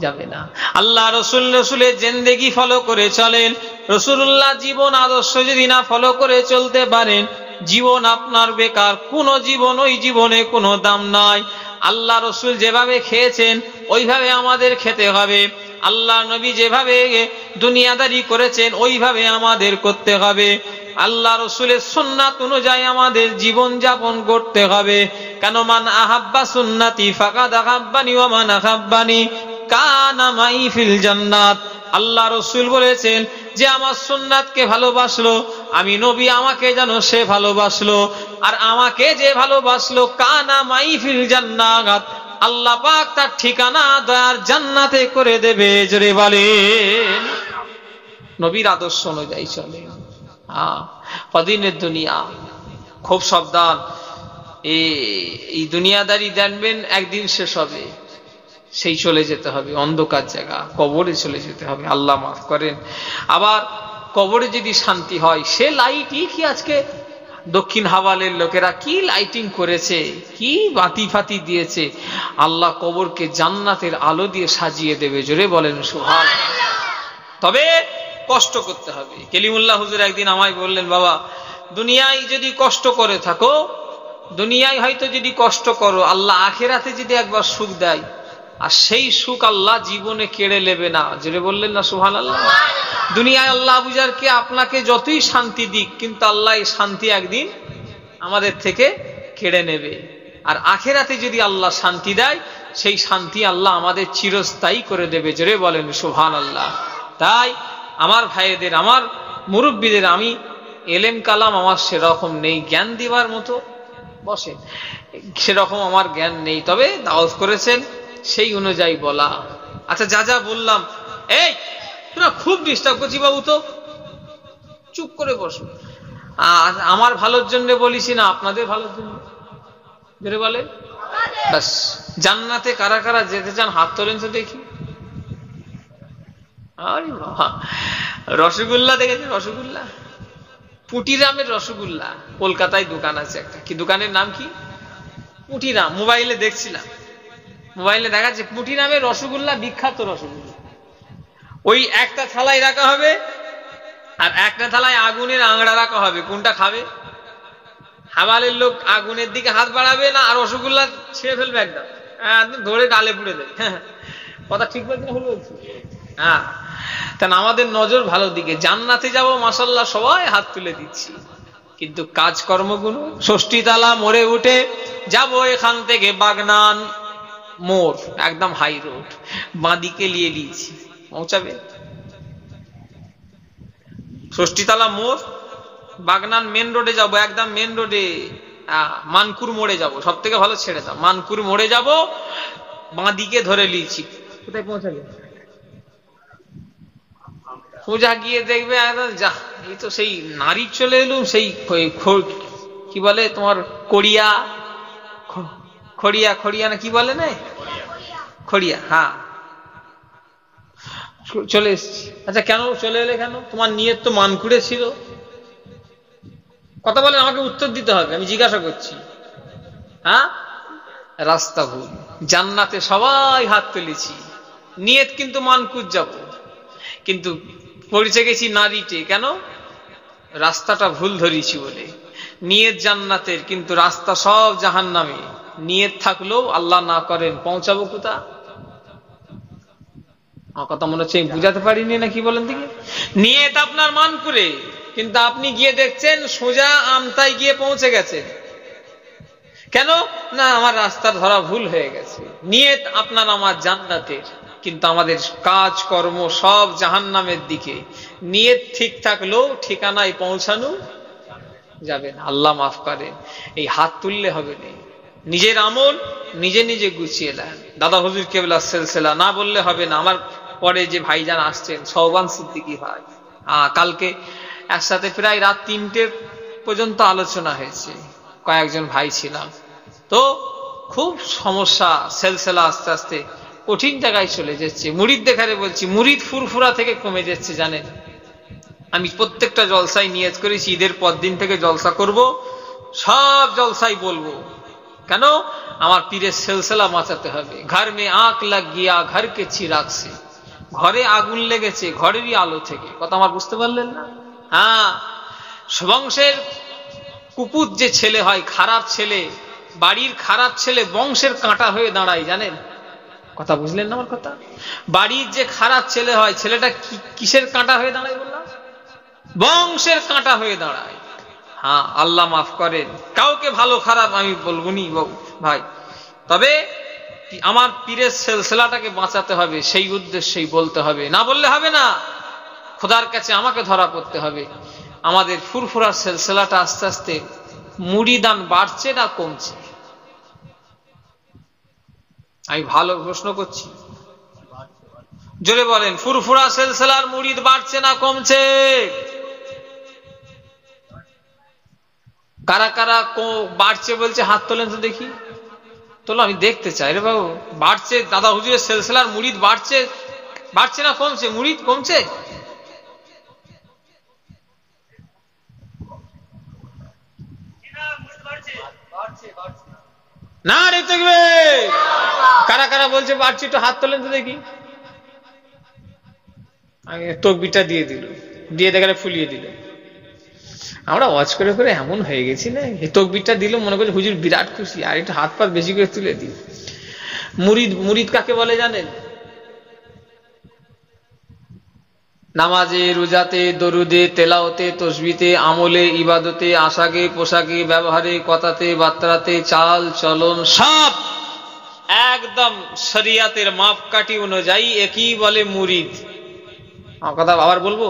যাবে না। আল্লাহ রসুলের জিন্দেগি ফলো করে চলেন, রসুল্লাহ জীবন আদর্শ যদি না ফলো করে চলতে পারেন, জীবন আপনার বেকার। কোন জীবন, ওই জীবনে কোনো দাম নাই। আল্লাহ রসুল যেভাবে খেয়েছেন ওইভাবে আমাদের খেতে হবে। আল্লাহ নবী যেভাবে দুনিয়াদারি করেছেন ওইভাবে আমাদের করতে হবে। আল্লাহ রসুলের সুন্নাত অনুযায়ী আমাদের জীবন যাপন করতে হবে। কেন মান আহাব্বা সুন্নাতি ফাকাদ আহাব্বানি ওয়া মান আহাব্বানি কানা মাই ফিল জান্নাত। আল্লাহ রসুল বলেছেন যে আমার সুন্নাতকে ভালোবাসলো, আমি নবী আমাকে যেন সে ভালোবাসলো, আর আমাকে যে ভালোবাসলো কানা মাই ফিল জান্নাত, আল্লাহ পাক তার ঠিকানা দয়ার জান্নাতে করে দেবে। জোরে বলেন। নবীর আদর্শ অনুযায়ী চলে। কদিনের দুনিয়া, খুব সাবধান। এই দুনিয়াদারি জানবেন একদিন শেষ হবে, সেই চলে যেতে হবে অন্ধকার জায়গা, কবরে চলে যেতে হবে। আল্লাহ মাফ করেন। আবার কবরে যদি শান্তি হয়, সে লাইটই কি আজকে দক্ষিণ হাওয়ালের লোকেরা কি লাইটিং করেছে, কি বাতি ফাতি দিয়েছে। আল্লাহ কবরকে জান্নাতের আলো দিয়ে সাজিয়ে দেবে। জোরে বলেন সুবহানাল্লাহ। তবে কষ্ট করতে হবে। কেলিমুল্লাহ হুজুর একদিন আমায় বললেন, বাবা দুনিয়ায় যদি কষ্ট করে থাকো, দুনিয়ায় হয়তো যদি কষ্ট করো, আল্লাহ আখিরাতে যদি একবার সুখ দেয়, আর সেই সুখ আল্লাহ জীবনে কেড়ে নেবে না। জোরে বললেন না সুবহানাল্লাহ। দুনিয়ায় আল্লাহ বুঝারকে আপনাকে যতই শান্তি দিক, কিন্তু আল্লাহ এই শান্তি একদিন আমাদের থেকে কেড়ে নেবে। আর আখিরাতে যদি আল্লাহ শান্তি দেয়, সেই শান্তি আল্লাহ আমাদের চিরস্থায়ী করে দেবে। জোরে বলেন সুবহানাল্লাহ। তাই আমার ভাইদের, আমার মুরব্বীদের, আমি এলেম কালাম আমার সেরকম নেই, জ্ঞান দিবার মতো বসেন সেরকম আমার জ্ঞান নেই, তবে দাওয়াত করেছেন সেই অনুযায়ী বলা। আচ্ছা যা যা বললাম, এই তোরা খুব ডিস্টার্ব করছি বাবু, তো চুপ করে বসো। আমার ভালোর জন্য বলিস না, আপনাদের ভালোর জন্য। জোরে বলে। ব্যাস, জান্নাতে কারা কারা যেতে চান হাত তোলেন তো দেখি। আরে বাবা, রসগোল্লা দেখেছেন? রসগোল্লা, পুটিরামের রসগোল্লা। কলকাতায় দোকান আছে একটা, কি দোকানের নাম কি? পুটিরাম। মোবাইলে দেখছিলাম, মোবাইলে দেখাচ্ছে পুটিরামের রসগোল্লা, বিখ্যাত রসগোল্লা। ওই একটা থালায় রাখা হবে আর একটা থালায় আগুনের আংড়া রাখা হবে, কোনটা খাবে? হাবালের লোক আগুনের দিকে হাত বাড়াবে না, আর রসগোল্লা ছেড়ে ফেলবে একদম, একদম ধরে ডালে পুড়ে দেবে। কথা ঠিক বলছি না ভুল বলছি? হ্যাঁ, তাই আমাদের নজর ভালো দিকে। জান্নাতে যাব মাশাআল্লাহ, সবাই হাত তুলে দিচ্ছি, কিন্তু কাজকর্মগুলো। ষষ্ঠীতলা মোড়ে উঠে যাব, এখান থেকে বাগনান মোড়, একদম হাই রোড, বাঁদিকে নিয়ে নিয়েছি, পৌঁছাবে। ষষ্ঠীতলা মোড়, বাগনান মেন রোডে যাব, একদম মেন রোডে। মানকুর মোড়ে যাব, সব থেকে ভালো, ছেড়ে দাও, মানকুর মোড়ে যাব, বাঁদিকে ধরে নিয়েছি। কোথায় পৌঁছাবে? সোজা গিয়ে দেখবে যা, এই তো সেই নারী চলে এলুম, সেই কি বলে তোমার কড়িয়া, খড়িয়া, খড়িয়া না কি বলে না, খড়িয়া, হ্যাঁ চলে এসছি। আচ্ছা কেন চলে এলে? কেন? তোমার নিয়ত তো মানকুড়ে ছিল। কথা বলেন, আমাকে উত্তর দিতে হবে, আমি জিজ্ঞাসা করছি। হ্যাঁ, রাস্তা ভুল। জান্নাতে সবাই হাত তুলেছি, নিয়ত কিন্তু মানকুর যাব, কিন্তু পৌঁছে গেছি নারীতে। কেন? রাস্তাটা ভুল ধরেছি বলে। নিয়ত জান্নাতের, কিন্তু রাস্তা সব জাহান্নামে। নিয়ত থাকলেও আল্লাহ না করেন, পৌঁছাবো কোথা? আমার কথা মনে হচ্ছে বুঝাতে পারিনি না, কি বলেন দেখি? নিয়ত আপনার মানকুরে, কিন্তু আপনি গিয়ে দেখছেন সোজা আমতায় গিয়ে পৌঁছে গেছেন। কেন? না, আমার রাস্তা ধরা ভুল হয়ে গেছে। নিয়ত আপনার আমার জান্নাতের, কিন্তু আমাদের কাজ কর্ম সব জাহান্নামের দিকে। নিয়ত ঠিক থাকলেও ঠিকানায় পৌঁছানো যাবে না। আল্লাহ মাফ করেন। এই হাত তুললে হবে না, নিজের আমল নিজে নিজে গুছিয়ে নেন। দাদা হুজুর কেবলা সিলসিলা না বললে হবে না। আমার পরে যে ভাইজান আসছেন, সওবান সিদ্দিকী ভাই, কালকে একসাথে প্রায় রাত 3টে পর্যন্ত আলোচনা হয়েছে, কয়েকজন ভাই ছিলাম। তো খুব সমস্যা, সিলসিলা আস্তে আস্তে কঠিন জায়গায় চলে যাচ্ছে। মুরিদ দেখারে বলছি, মুরিদ ফুরফুরা থেকে কমে যাচ্ছে। জানেন, আমি প্রত্যেকটা জলসায় নিয়ত করেছি ঈদের পর দিন থেকে জলসা করব, সব জলসাই বলবো। কেন? আমার পীরের সিলসিলা বাঁচাতে হবে। ঘর মে আঁখ লাগ গিয়া ঘর কে চিরাগ সে, ঘরে আগুন লেগেছে ঘরেরই আলো থেকে। কথা আমার বুঝতে পারলেন না? হ্যাঁ, বংশের কুপুত যে ছেলে হয়, খারাপ ছেলে, বাড়ির খারাপ ছেলে বংশের কাঁটা হয়ে দাঁড়ায়। জানেন, কথা বুঝলেন না আমার কথা? বাড়ির যে খারাপ ছেলে হয়, ছেলেটা কিসের কাঁটা হয়ে দাঁড়ায় বললাম? বংশের কাঁটা হয়ে দাঁড়ায়। হ্যাঁ, আল্লাহ মাফ করেন, কাউকে ভালো খারাপ আমি বলবো নি ভাই, তবে আমার পীরের সিলসিলাটাকে বাঁচাতে হবে, সেই উদ্দেশ্যেই বলতে হবে। না বললে হবে না, খোদার কাছে আমাকে ধরা পড়তে হবে। আমাদের ফুরফুরার সিলসিলাটা আস্তে আস্তে মুরিদান বাড়ছে না কমছে? আমি ভালো প্রশ্ন করছি, জোরে বলেন। ফুরফুরা সিলসিলার মুরিদ বাড়ছে না কমছে? কারা কারা বাড়ছে বলছে হাত তোলেন তো দেখি। তোলো, আমি দেখতে চাই রে বাবু। বাড়ছে, দাদা হুজুরের সিলসিলার মুরিদ বাড়ছে, বাড়ছে না কমছে? মুরিদ কমছে? না রে দেখবে, কারা কারা বলছে বাড়ছে একটু হাত তোলেন তো দেখি। আমি তকবিরটা দিয়ে দিল, দিয়ে দেখালে ফুলিয়ে দিল। আমরা ওয়াজ করে করে এমন হয়ে গেছি না, এই তকবিরটা দিল মনে করছে হুজুর বিরাট খুশি, আর একটু হাত পাত বেশি করে তুলে দিই। মুরিদ, মুরিদ কাকে বলে জানেন? নামাজে, রোজাতে, দরুদে, তেলাওতে, তসবিতে, আমলে, ইবাদতে, আশাকে, পোশাকে, ব্যবহারে, কথাতে, বার্তাতে, চাল চলন সব একদম শরিয়াতের মাপকাঠি অনুযায়ী একই বলে মুরিদ। কথা আবার বলবো,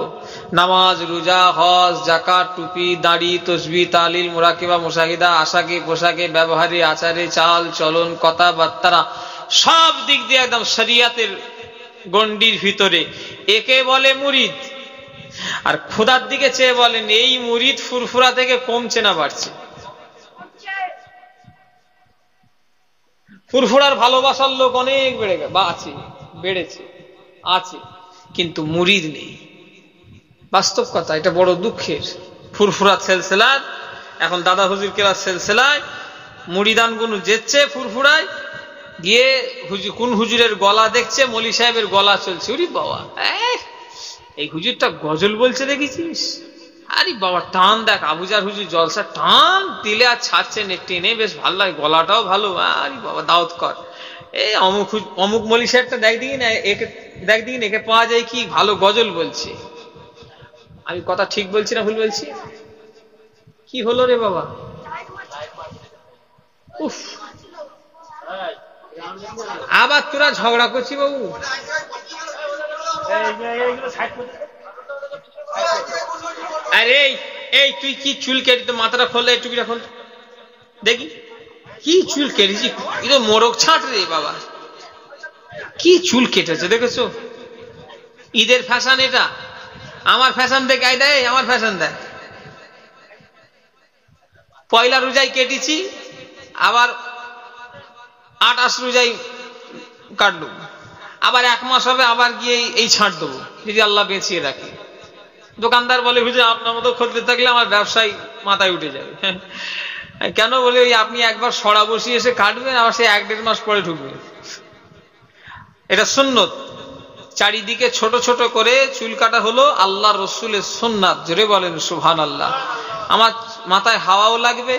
নামাজ, রোজা, হজ, যাকাত, টুপি, দাড়ি, তসবি, তালিল, মুরাকিবা, মুশাহিদা, আশাকে, পোশাকে, ব্যবহারে, আচারে, চাল চলন, কথাবার্তা সব দিক দিয়ে একদম শরিয়াতের গণ্ডির ভিতরে, একে বলে মুরিদ। আর খোদার দিকে চেয়ে বলেন, এই মুরিদ ফুরফুরা থেকে কমছে না বাড়ছে? ফুরফুরার ভালোবাসার লোক অনেক বেড়ে গেছে বা আছে, বেড়েছে, আছে, কিন্তু মুরিদ নেই। বাস্তব কথা, এটা বড় দুঃখের। ফুরফুরা সিলসিলার এখন দাদা হুজুর কেরার সিলসিলায় মুরিদান গুলো যেচ্ছে ফুরফুরায় গিয়ে কোন হুজুরের গলা দেখছে, মলি সাহেবের গলা চলছে। উরি বাবা, এই হুজুরটা গজল বলছে দেখেছিস? আরে বাবা টান দেখ, আবুজার হুজুর জলসা টান দিলে আর ছাড়ছে টেনে, বেশ ভালো লাগে, গলাটাও ভালো। আরে বাবা দাওয়াত কর, এই অমুক অমুক মলি সাহেবটা দেখ দিন, দেখ দিন একে পাওয়া যায় কি ভালো গজল বলছে। আমি কথা ঠিক বলছি না ভুল বলছি? কি হলো রে বাবা? উফ, আবার তোরা ঝগড়া করছি বাবু? আরে এই তুই কি চুল কেটে, তো মাথাটা খোলে, টুপিটা খোল দেখি, কি চুল কেটেছি? এটা মোরগ ছাট রে বাবা, কি চুল কেটেছে দেখেছো? ঈদের ফ্যাশন এটা, আমার ফ্যাশন দেখে আই দেয়, আমার ফ্যাশন দেয়। পয়লা রোজাই কেটেছি, আবার 28 রোজাই কাটলো, আবার 1 মাস হবে আবার গিয়ে এই ছাঁট দেবো যদি আল্লাহ বেঁচিয়ে রাখে। দোকানদার বলে হুজুর আপনার মতো খদ্দের থাকলে আমার ব্যবসায় মাথায় উঠে যাবে। কেন বলে, ওই আপনি একবার সরা বসিয়ে এসে কাটবেন, আবার সে 1-1.5 মাস পরে ঢুকবে। এটা সুন্নত। চারিদিকে ছোট ছোট করে চুল কাটা হলো আল্লাহ রসুলের সুন্নাত। জোরে বলেন সুবহানাল্লাহ। আমার মাথায় হাওয়াও লাগবে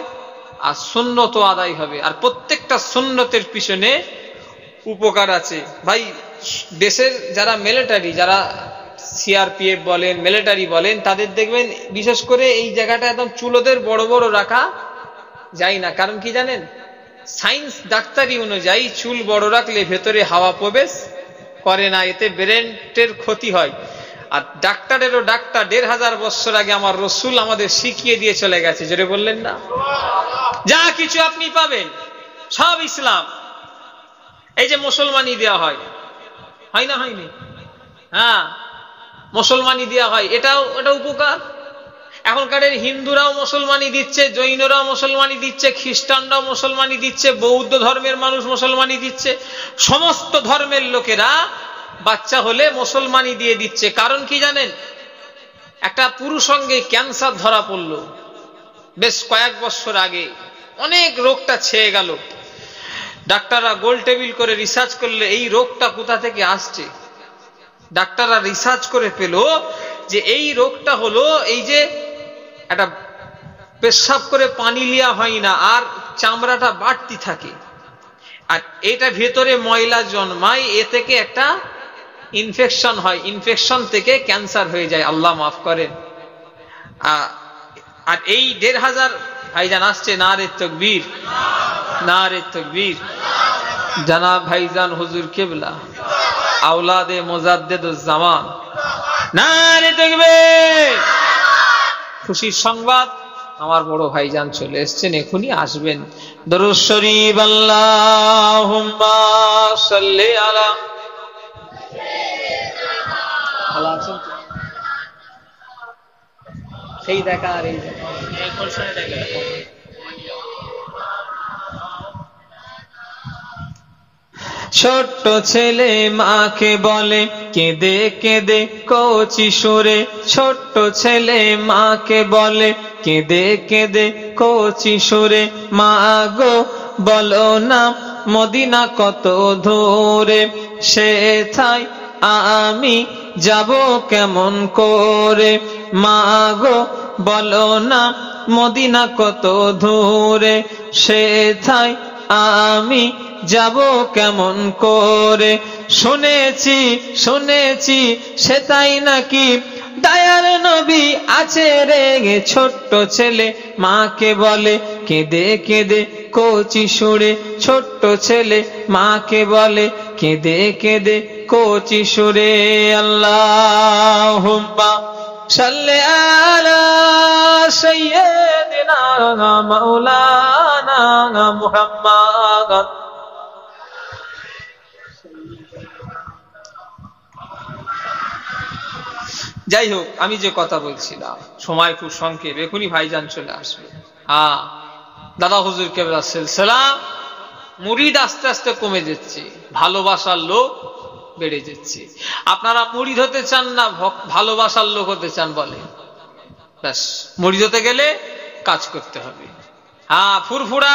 আর সুন্নতও আদায় হবে, আর প্রত্যেকটা সুন্নতের পিছনে উপকার আছে। ভাই দেশের যারা মিলিটারি, যারা সিআরপিএফ বলেন, মিলিটারি বলেন, তাদের দেখবেন বিশেষ করে এই জায়গাটা একদম চুলোদের বড় বড় রাখা যায় না। কারণ কি জানেন? সায়েন্স ডাক্তারি অনুযায়ী চুল বড় রাখলে ভেতরে হাওয়া প্রবেশ করে না, এতে ব্রেনের ক্ষতি হয়। আর ডাক্তারেরও ডাক্তার 1500 বছর আগে আমার রসুল আমাদের শিখিয়ে দিয়ে চলে গেছে। জোরে বললেন না? যা কিছু আপনি পাবেন সব ইসলাম। এই যে মুসলমানি দেওয়া হয়, হয় না? হয়নি? হ্যাঁ, মুসলমানি দেওয়া হয়, এটাও উপকার। এখনকার হিন্দুরাও মুসলমানি দিচ্ছে, জৈনরাও মুসলমানি দিচ্ছে, খ্রিস্টানরাও মুসলমানি দিচ্ছে, বৌদ্ধ ধর্মের মানুষ মুসলমানি দিচ্ছে, সমস্ত ধর্মের লোকেরা বাচ্চা হলে মুসলমানি দিয়ে দিচ্ছে। কারণ কি জানেন? একটা পুরুষঙ্গে ক্যান্সার ধরা পড়লো বেশ কয়েক বছর আগে, অনেক রোগটা ছেয়ে গেল। ডাক্তাররা গোল টেবিল করে রিসার্চ করলে এই রোগটা কোথা থেকে আসছে। ডাক্তাররা রিসার্চ করে পেল যে এই রোগটা হলো এই যে একটা পেশাব করে পানি লিয়া হয় না, আর চামড়াটা বাড়তি থাকে, আর এটা ভেতরে ময়লা জন্মায়, এ থেকে একটা ইনফেকশন হয়, ইনফেকশন থেকে ক্যান্সার হয়ে যায়। আল্লাহ মাফ করেন। আর এই 1500 ভাইজান আসছে, নারে তাকবীর, নারে তাকবীর। জনাব ভাইজান হুজুর কিবলা আওলাদে মুজাদ্দিদুজ জামান, নারে তাকবীর। খুশির সংবাদ, আমার বড় ভাইজান চলে এসেছেন, এখনই আসবেন। দরুদ শরীফ আল্লাহুম্মা সাল্লি আলা। ভালো আছেন তো? সেই দেখা আর এই দেখা, ছোট্ট ছেলে মাকে বলে কেঁদে কেঁদে কচি সুরে, ছোট্ট ছেলে মাকে বলে কেঁদে কেঁদে কচি সুরে, মা গো বলো না মদিনা কত দূরে, সেথায় আমি যাব কেমন করে, মা গো বলো না মদিনা কত দূরে, সেথায় আমি যাব কেমন করে। শুনেছি শুনেছি সেটাই নাকি দয়ার নবী আছে রে, ছোট্ট ছেলে মাকে বলে কেঁদে কেঁদে কচি সুরে, ছোট্ট ছেলে মাকে বলে কেঁদে কেঁদে কচি সুরে। আল্লাহুম্মা সাল্লি আলা সাইয়্যিদিনা মাওলানা মুহাম্মাদ। যাই হোক, আমি যে কথা বলছিলাম, সময় খুব সংক্ষেপ, এখনই ভাইজান চলে আসবে। দাদা হুজুর কেবলা সিলসিলা মুরিদ আস্তে আস্তে কমে যাচ্ছে, ভালোবাসার লোক বেড়ে যাচ্ছে। আপনারা মুরিদ হতে চান না ভালোবাসার লোক হতে চান? বলে ব্যাস, মুরিদ হতে গেলে কাজ করতে হবে। হ্যাঁ, ফুরফুরা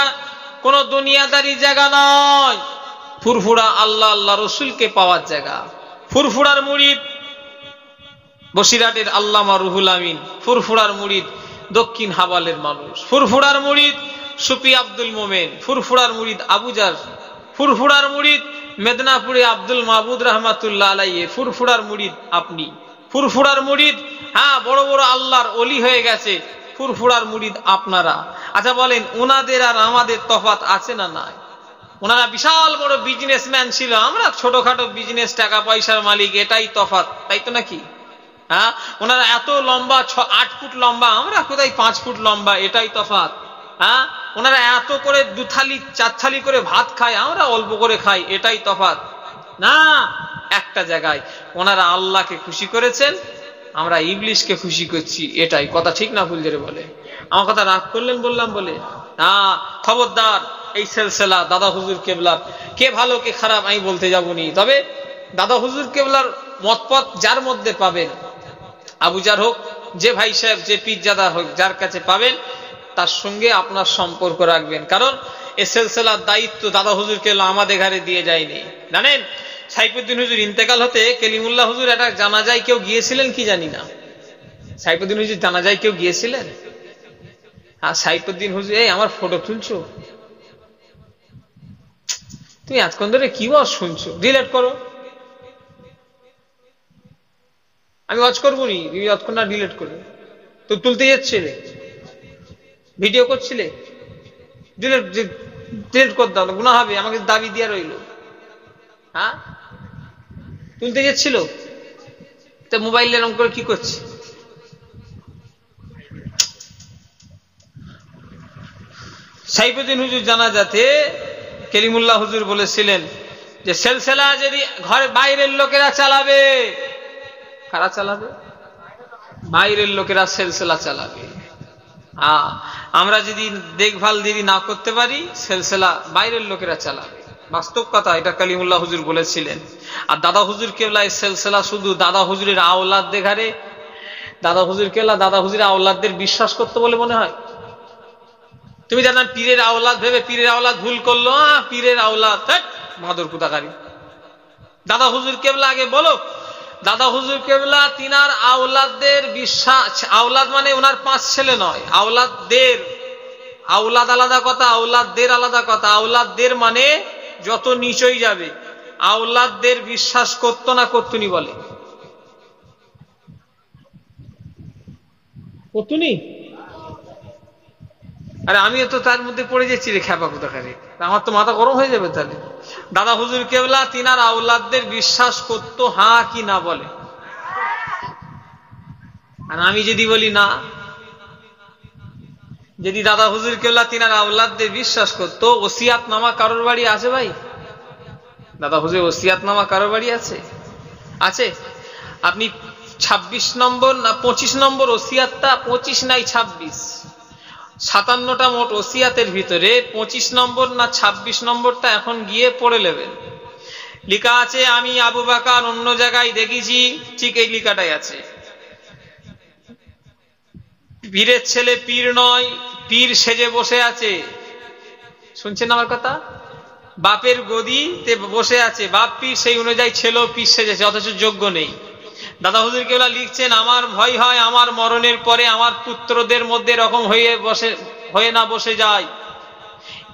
কোন দুনিয়াদারি জায়গা নয়, ফুরফুরা আল্লাহ আল্লাহ রসুলকে পাওয়ার জায়গা। ফুরফুরার মুরিদ বসিরহাটের আল্লামা রুহুল আমিন, ফুরফুরার মুরিদ দক্ষিণ হাওয়ালের মানুষ, ফুরফুরার মুরিদ সুফি আব্দুল মোমেন, ফুরফুরার মুরিদ আবুজার, ফুরফুরার মুরিদ মেদিনীপুরে আব্দুল মাহবুদ রহমাতুল্লাহ আলাইহি, ফুরফুরার মুরিদ আপনি, ফুরফুরার মুরিদ হ্যাঁ বড় বড় আল্লাহর ওলি হয়ে গেছে, ফুরফুরার মুরিদ আপনারা। আচ্ছা বলেন, ওনাদের আর আমাদের তফাৎ আছে না নাই? ওনারা বিশাল বড় বিজনেসম্যান ছিল, আমরা ছোটখাটো বিজনেস, টাকা পয়সার মালিক, এটাই তফাৎ, তাই তো নাকি? হ্যাঁ, ওনারা এত লম্বা 8 ফুট লম্বা, আমরা কোথায় 5 ফুট লম্বা, এটাই তফাৎ। হ্যাঁ, ওনারা এত করে 2 থালি 4 থালি করে ভাত খায়, আমরা অল্প করে খাই, এটাই তফাৎ না। একটা জায়গায় ওনারা আল্লাহকে খুশি করেছেন, আমরা ইবলিশকে খুশি করছি, এটাই কথা। ঠিক না ভুল? জোরে বলে। আমার কথা রাগ করলেন বললাম বলে? হ্যাঁ, খবরদার এই সিলসিলা দাদা হুজুর কেবলার কে ভালো কে খারাপ আমি বলতে যাবনি, তবে দাদা হুজুর কেবলার মতপথ যার মধ্যে পাবেন, আবুজার হোক, যে ভাই সাহেব, যে পীরজাদা হোক, যার কাছে পাবেন তার সঙ্গে আপনার সম্পর্ক রাখবেন। কারণ এ সিলসিলার দায়িত্ব দাদা হুজুর কেবলা আমাদের ঘরে দিয়ে যায়নি। জানেন, সাইফুদ্দিন হুজুর ইন্তেকাল হতে কেলিমুল্লাহ হুজুর একটা জানাজায় কেউ গিয়েছিলেন কি জানি না? সাইফুদ্দিন হুজুর জানাজায় কেউ গিয়েছিলেন? আর সাইফুদ্দিন হুজুর, এই আমার ফটো তুলছো তুমি, এতক্ষণ ধরে কি ওয়াজ শুনছো? ডিলিট করো, আমি ওয়াজ করবো নি, তুমি এতক্ষণ না ডিলিট করো। তো তুলতে যাচ্ছিলে, ভিডিও করছিলে, ডিলিট করে দাও, গুনাহ হবে, আমাকে দাবি দিয়ে রইল। হ্যাঁ, তুলতে যাচ্ছিল তো মোবাইল এরকম করে কি করছে? সাইফুদ্দিন হুজুর জানাজাতে কেলিমুল্লাহ হুজুর বলেছিলেন যে সিলসিলা যদি ঘরে বাইরের লোকেরা চালাবে, কারা চালাবে? বাইরের লোকেরা সিলসিলা চালাবে। আমরা যদি দেখভাল যদি না করতে পারি, সিলসিলা বাইরের লোকেরা চালাবে। বাস্তব কথা, এটা কালিমুল্লাহ হুজুর বলেছিলেন। আর দাদা হুজুর কেবলা এই সিলসিলা শুধু দাদা হুজুরের আওলাদদের ঘরে, দাদা হুজুর কেবলা দাদা হুজুরের আওলাদদের বিশ্বাস করতে বলে মনে হয়? তুমি জানেন পীরের আওলাদ ভেবে পীরের আওলাদ ভুল করলো, পীরের আওলাদ মাদর কুতাকারী। দাদা হুজুর কেবলা আগে বলো, দাদা হুজুর কেবলা তিনার আওলাদদের বিশ্বাস, আওলাদ মানে ওনার 5 ছেলে নয়, আওলাদদের, আওলাদ আলাদা কথা, আওলাদদের আলাদা কথা। আওলাদদের মানে যত নিচই যাবে, আওলাদদের বিশ্বাস করতো না করতুনি? বলে করতুনি? আরে আমিও তো তার মধ্যে পড়ে যাচ্ছি রে খ্যাপা কোথাকারে, আমার তো মাথা গরম হয়ে যাবে তাহলে। দাদা হুজুর কেবলা তিনার আওলাদদের বিশ্বাস করতো, হ্যাঁ কি না? বলে। আর আমি যদি বলি না, যদি দাদা হুজুর কেবলা তিনার আওলাদদের বিশ্বাস করতো, ওসিয়াতনামা কারোর বাড়ি আছে ভাই? দাদা হুজুর ওসিয়াতনামা কারোর বাড়ি আছে? আছে? আপনি 26 নম্বর না 25 নম্বর ওসিয়াতটা, 25 নাই 26, 57টা মোট ওসিয়াতের ভিতরে 25 নম্বর না 26 নম্বরটা এখন গিয়ে পড়ে নেবেন। লেখা আছে, আমি আবু বকর, অন্য জায়গায় দেখেছি ঠিক এই লেখাটাই আছে, পীরের ছেলে পীর নয়, পীর সেজে বসে আছে। শুনছেন আমার কথা? বাপের গদিতে বসে আছে, বাপ পীর, সেই অনুযায়ী ছেলেও পীর সেজেছে, অথচ যোগ্য নেই। দাদা হুজুর কেবলা লিখছেন, আমার ভয় হয় আমার মরণের পরে আমার পুত্রদের মধ্যে এরকম হয়ে না বসে যায়।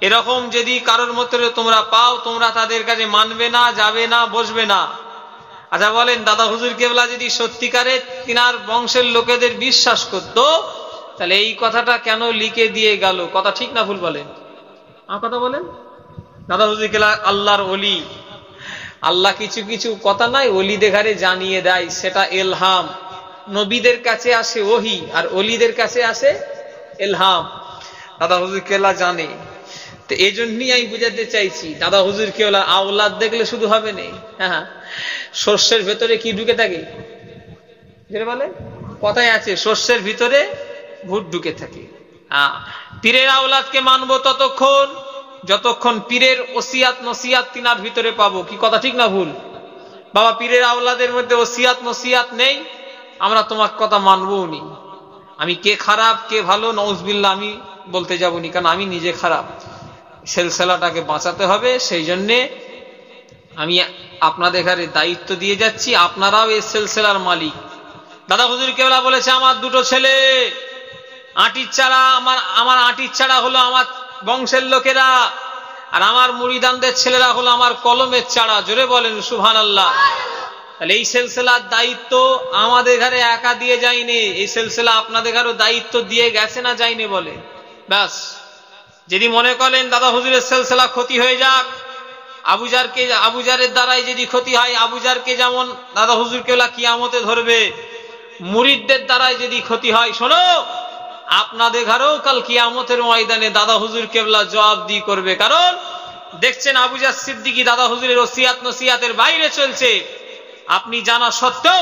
এরকম যদি কারোর মধ্যে তোমরা পাও, তোমরা তাদের কাছে মানবে না, যাবে না, বসবে না। আচ্ছা বলেন, দাদা হুজুর কেবলা যদি সত্যিকারে তিনার বংশের লোকেদের বিশ্বাস করত, তাহলে এই কথাটা কেন লিখে দিয়ে গেল? কথা ঠিক না ভুল বলেন? আমার কথা বলেন। দাদা হুজুর কেবলা আল্লাহর ওলি, আল্লাহ কিছু কিছু কথা নাই ওলিদের ঘরে জানিয়ে দেয়, সেটা ইলহাম। নবীদের কাছে আসে ওহী, আর ওলিদের কাছে আসে ইলহাম। দাদা হুজুর কেবলা জানে। তো এই জন্যই আমি বুঝাতে চাইছি, দাদা হুজুর কেবলা আওলাদ দেখলে শুধু হবে না। হ্যাঁ, শস্যের ভেতরে কি ঢুকে থাকে? যেটা বলে কথায় আছে, শস্যের ভিতরে ভূত ঢুকে থাকে। পীরের আওলাদকে মানবো ততক্ষণ যতক্ষণ পীরের ওসিয়াত নসিয়াত তিনার ভিতরে পাবো। কি কথা ঠিক না ভুল? বাবা পীরের আওলাদের মধ্যে ওসিয়াত নসিয়াত নেই, আমরা তোমার কথা মানবও নি। আমি কে খারাপ কে ভালো নাউজুবিল্লাহ আমি বলতে যাবনি, কারণ আমি নিজে খারাপ। সিলসিলাটাকে বাঁচাতে হবে, সেই জন্যে আমি আপনাদের ঘরে দায়িত্ব দিয়ে যাচ্ছি, আপনারাও এই সিলসিলার মালিক। দাদা হুজুর কেবলা বলেছে আমার দুটো ছেলে, আটির চারা, আমার আটির চারা হলো আমার বংশের লোকেরা, আর আমার মুরিদানদের ছেলেরা হলো আমার কলমের চারা। জোরে বলেন সুবহানাল্লাহ। তাহলে এই সিলসিলার দায়িত্ব আমাদের ঘরে একা দিয়ে যায়নি, এই সিলসিলা আপনাদের ঘরেও দায়িত্ব দিয়ে গেছে না যায়নি বলে। ব্যাস, যদি মনে করেন দাদা হুজুরের সিলসিলা ক্ষতি হয়ে যাক, আবুজারের দ্বারাই যদি ক্ষতি হয়, আবুজারকে যেমন দাদা হুজুর কেবলা কিয়ামতে ধরবে, মুরিদদের দ্বারাই যদি ক্ষতি হয়, শোনো আপনাদের ঘরেও কাল কিয়ামতের ময়দানে দাদা হুজুর কেবলা জবাবদিহি করবে। কারণ দেখছেন আবুজার সিদ্দিকী দাদা হুজুরের ওসিয়াত নসিয়াতের বাইরে চলছে, আপনি জানা সত্ত্বেও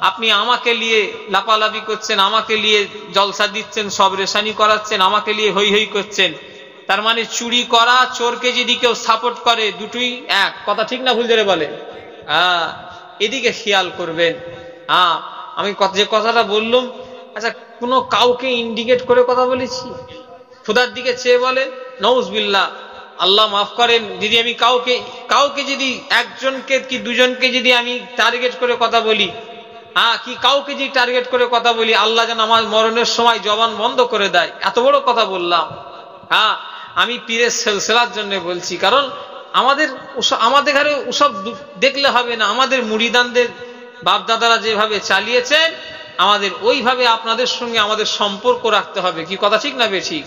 আপনি আমাকে নিয়ে লাপালাপি করছেন, আমাকে নিয়ে জলসা দিচ্ছেন, সব রেশানি করাচ্ছেন, আমাকে নিয়ে হই হই করছেন। তার মানে চুরি করা, চোরকে যদি কেউ সাপোর্ট করে, দুটোই এক। কথা ঠিক না ভুল জোরে বলে? এদিকে খেয়াল করবেন। আমি যে কথাটা বললাম, আচ্ছা কোনো কাউকে ইন্ডিকেট করে কথা বলেছি? খোদার দিকে চেয়ে বলে নাউজুবিল্লাহ, আল্লাহ মাফ করেন। যদি আমি কাউকে যদি একজনকে কি দুজনকে যদি আমি টার্গেট করে কথা বলি, কি কাউকে যদি টার্গেট করে কথা বলি, আল্লাহ যেন আমার মরণের সময় জবান বন্ধ করে দেয়, এত বড় কথা বললাম। আমি পীরের সিলসিলার জন্য বলছি, কারণ আমাদের ঘরে ওসব দেখলে হবে না। আমাদের মুরিদানদের বাপদাদারা যেভাবে চালিয়েছেন, আমাদের ওইভাবে আপনাদের সঙ্গে আমাদের সম্পর্ক রাখতে হবে। কি কথা ঠিক না বেঠিক?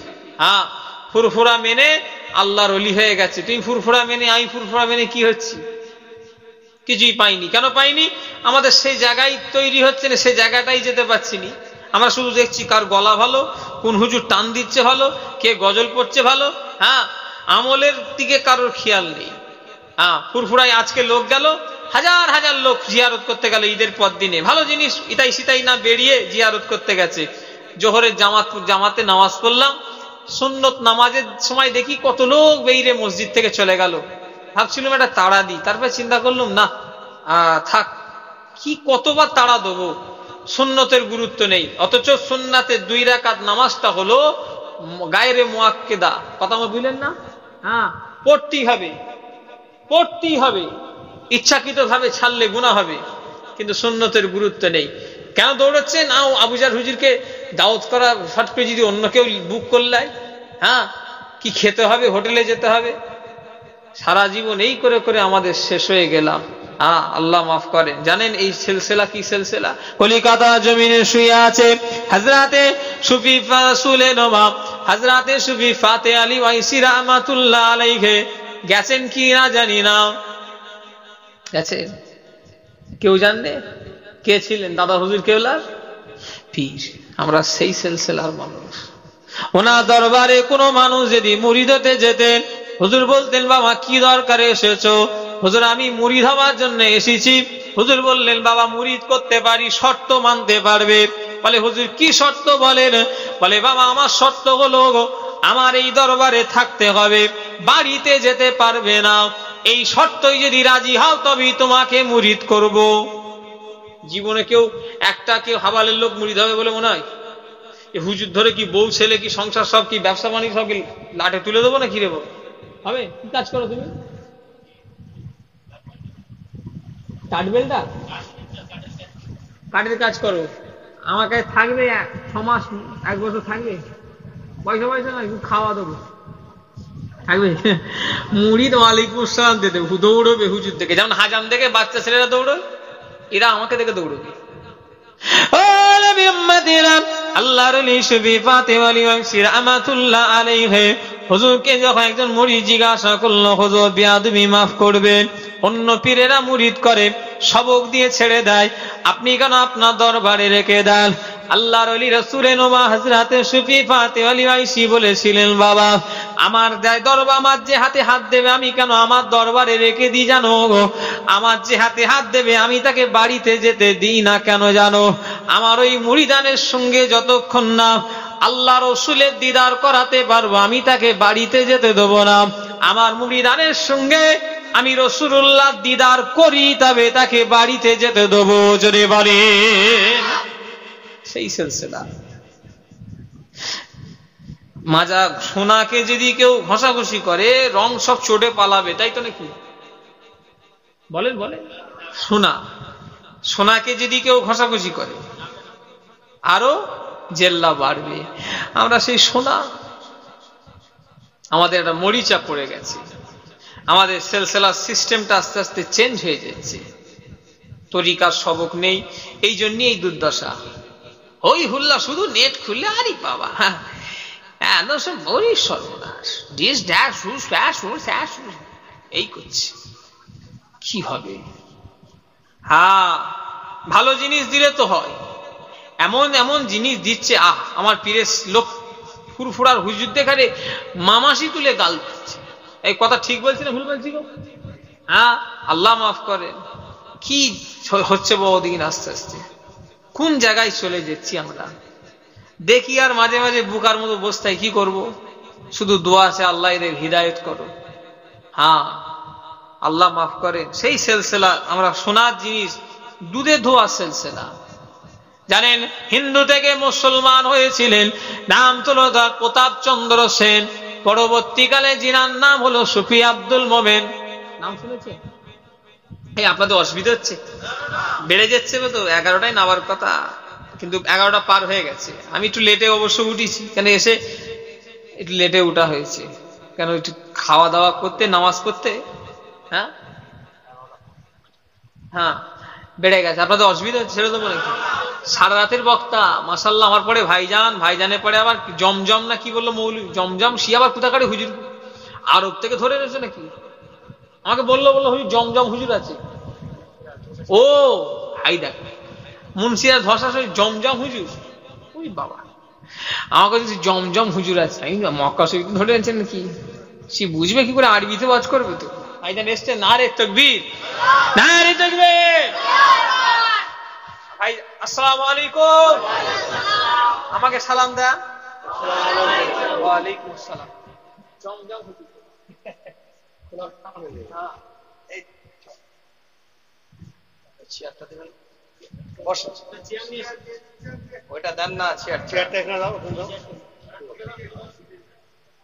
ফুরফুরা মেনে আল্লাহর ওলি হয়ে গেছে। তুমি ফুরফুরা মেনে, আমি ফুরফুরা মেনে কি হচ্ছে? কিছুই পাইনি। কেন পাইনি? আমাদের সেই জায়গায় তৈরি হচ্ছে না, সেই জায়গাটাই যেতে পারছি নি। আমরা শুধু দেখছি কার গলা ভালো, কোন হুজুর টান দিচ্ছে ভালো, কে গজল পড়ছে ভালো। আমলের দিকে কারোর খেয়াল নেই। ফুরফুরায় আজকে লোক গেল, হাজার হাজার লোক জিয়ারত করতে গেল ঈদের পর দিনে, ভালো জিনিস, ইতাই সিতাই না বেরিয়ে জিয়ারত করতে গেছে। জোহরের জামাতে নামাজ পড়লাম, সুন্নত নামাজের সময় দেখি কত লোক বেরিয়ে মসজিদ থেকে চলে গেল। ভাবছিলাম একটা তাড়া দিই, তারপরে চিন্তা করলাম না থাক, কি কতবার তাড়া দেবো, সুন্নতের গুরুত্ব নেই। অথচ সুন্নাতের 2 রাকাত নামাজটা হলো গায়রে মুআক্কেদা। কথা আমার বুঝলেন না? পড়তেই হবে, ইচ্ছাকৃত ভাবে ছাড়লে গুনাহ হবে, কিন্তু সুন্নতের গুরুত্ব নেই। কেন দৌড়াচ্ছেন? আবুজার হুজুরকে দাওয়াত করা, ফট করে যদি অন্য কেউ বুক করলে, কি খেতে হবে, হোটেলে যেতে হবে। সারা জীবন এই করে করে আমাদের শেষ হয়ে গেলাম। আল্লাহ মাফ করেন। জানেন এই সিলসিলা কি সিলসিলা? কলিকাতা জমিনে শুয়ে আছে হযরতে সুফি রাসূলে নবাব হযরতে সুফি ফাতে আলী ওয়াইসি রাহমাতুল্লাহ আলাইহি। গেছেন কি না জানি না, গেছেন? কেউ জানে কে ছিলেন? দাদা হুজুর কেবলার পীর। আমরা সেই সিলসিলার মানুষ। ওনার দরবারে কোনো মানুষ যদি মুরিদ হতে যেতেন, হুজুর বলতেন বাবা কি দরকারে এসেছো? হুজুর আমি মুরিদ হওয়ার জন্য এসেছি। হুজুর বললেন বাবা মুরিদ করতে পারি, শর্ত মানতে পারবে? বলে হুজুর কি শর্ত বলেন? বলে বাবা আমার শর্ত হলো আমার এই দরবারে থাকতে হবে, বাড়িতে যেতে পারবে না। এই শর্তই যদি রাজি হও তবেই তোমাকে মুরিদ করব। জীবনে কেউ হাবালের লোক মুরিদ হবে বলে মনে হয়? হুজুর ধরে কি বউ ছেলে কি সংসার সব কি ব্যবসা বাণিজ্য সব কি লাটে তুলে দেবো না? কি দেবো? হবে? কি কাজ করো তুমি? কাঠের কাজ করো। আমার কাছে থাকবে 6 মাস 1 বছর থাকবে, পয়সা না, খাওয়া দেবো, থাকবে। মুরিদ ওয়ালাইকুম আসসালাম দিয়ে দেবো, দৌড়বে হুজুর দেখে, যেমন হাজাম দেখে বাচ্চা ছেলেরা দৌড়বে, এরা আমাকে দেখে দৌড়বে। আল্লাহর ওলি সুফি ফাতে আলী ওয়াইসি রাহমাতুল্লাহ আলাইহি হুজুরকে যখন একজন মুরিদ জিজ্ঞাসা করলো, হুজুর বেয়াদবি মাফ করবেন, অন্য পীরেরা মুরিদ করে সবক দিয়ে ছেড়ে দেয়, আপনি কেন আপনার দরবারে রেখে দেন? আল্লাহর ওলি রাসূলে নবী হযরতে সুফি ফাতে আলী ওয়াইসি বলেছিলেন বাবা আমার দরবার, আমার যে হাতে হাত দেবে আমি কেন আমার দরবারে রেখে দিই জানো? আমার যে হাতে হাত দেবে আমি তাকে বাড়িতে যেতে দিই না। কেন জানো? আমার ওই মুরিদানের সঙ্গে যতক্ষণ না আল্লাহ রসুলের দিদার করাতে পারবো, আমি তাকে বাড়িতে যেতে দেবো না। আমার মুরিদানের সঙ্গে আমি রাসূলুল্লাহ দিদার করি, তবে তাকে বাড়িতে যেতে দেবো। যদি বলে সেই সিলসিলা। মাজা সোনাকে যদি কেউ ঘষাঘষি করে রং সব চোটে পালাবে, তাই তো নাকি? বলেন বলেন। সোনাকে যদি কেউ ঘষাঘষি করে আরো জেল্লা বাড়বে। আমরা সেই সোনা, আমাদের একটা মরিচা পড়ে গেছে, আমাদের সিলসিলার সিস্টেমটা আস্তে আস্তে চেঞ্জ হয়ে যাচ্ছে, তরিকার সবক নেই, এই জন্যই এই দুর্দশা। ওই হুল্লা শুধু নেট খুললে আরে বাবা মরিচ সর্বনাশ, ডিস ড্যাশ এই করছে, কি হবে? হ্যাঁ, ভালো জিনিস দিলে তো হয়, এমন এমন জিনিস দিচ্ছে, আমার পীরের লোক ফুরফুরার হুজুর দেখারে মামাসি তুলে গাল দিচ্ছে। এই কথা ঠিক বলছি না ভুল বলছি গো? হ্যাঁ, আল্লাহ মাফ করেন। কি হচ্ছে বহুদিন, আস্তে আস্তে কোন জায়গায় চলে যাচ্ছি আমরা দেখি, আর মাঝে মাঝে বুকার মতো বসতায়, কি করব? শুধু দোয়া আছে, আল্লাহ এদের হিদায়ত করো। হ্যাঁ, আল্লাহ মাফ করেন। সেই সিলসিলা আমরা সোনার জিনিস দুধে ধোয়া সিলসিলা। জানেন, হিন্দু থেকে মুসলমান হয়েছিলেন, নাম হলো প্রতাপ চন্দ্র সেন, পরবর্তীকালে জিনার নাম হলো সুফি আব্দুল মোমেন। নাম শুনেছেন? এই আপনাদের অসুবিধা হচ্ছে, বেড়ে যাচ্ছে তো, 11টায় নামার কথা, কিন্তু 11টা পার হয়ে গেছে। আমি একটু লেটে অবশ্য উঠেছি, কেন এসে একটু লেটে উঠা হয়েছে, কেন একটু খাওয়া দাওয়া করতে, নামাজ পড়তে। হ্যাঁ হ্যাঁ, বেড়ে গেছে। আপনাদের অসুবিধা হচ্ছে, সেটা তো বলে সারা রাতের বক্তা মাশাআল্লাহ। আমার পরে ভাইজানের পরে আবার জমজম না কি বললো মৌলভী, জমজম সে আবার কোথাকারে হুজুর, আরব থেকে ধরে এনেছে নাকি? আমাকে বললো হুজুর জমজম হুজুর আছে। ও হাই দেখ, মুন্সিয়ার ধসা জমজম হুজুর, ওই বাবা, আমাকে যদি জমজম হুজুর আছে, আমি মক্কা শরীফ ধরে এনেছেন নাকি? সে বুঝবে কি করে, আরবিতে ওয়াজ করবে তো। ভাইজান এসছে, না রে তাকবীর, না রে তাকবীর। ভাই আসসালামু আলাইকুম, আমাকে সালাম দেন। ওয়ালাইকুম আসসালাম। জমজম হুজুর, ওইটা দেন না, চেয়ারটা এখানে দাও।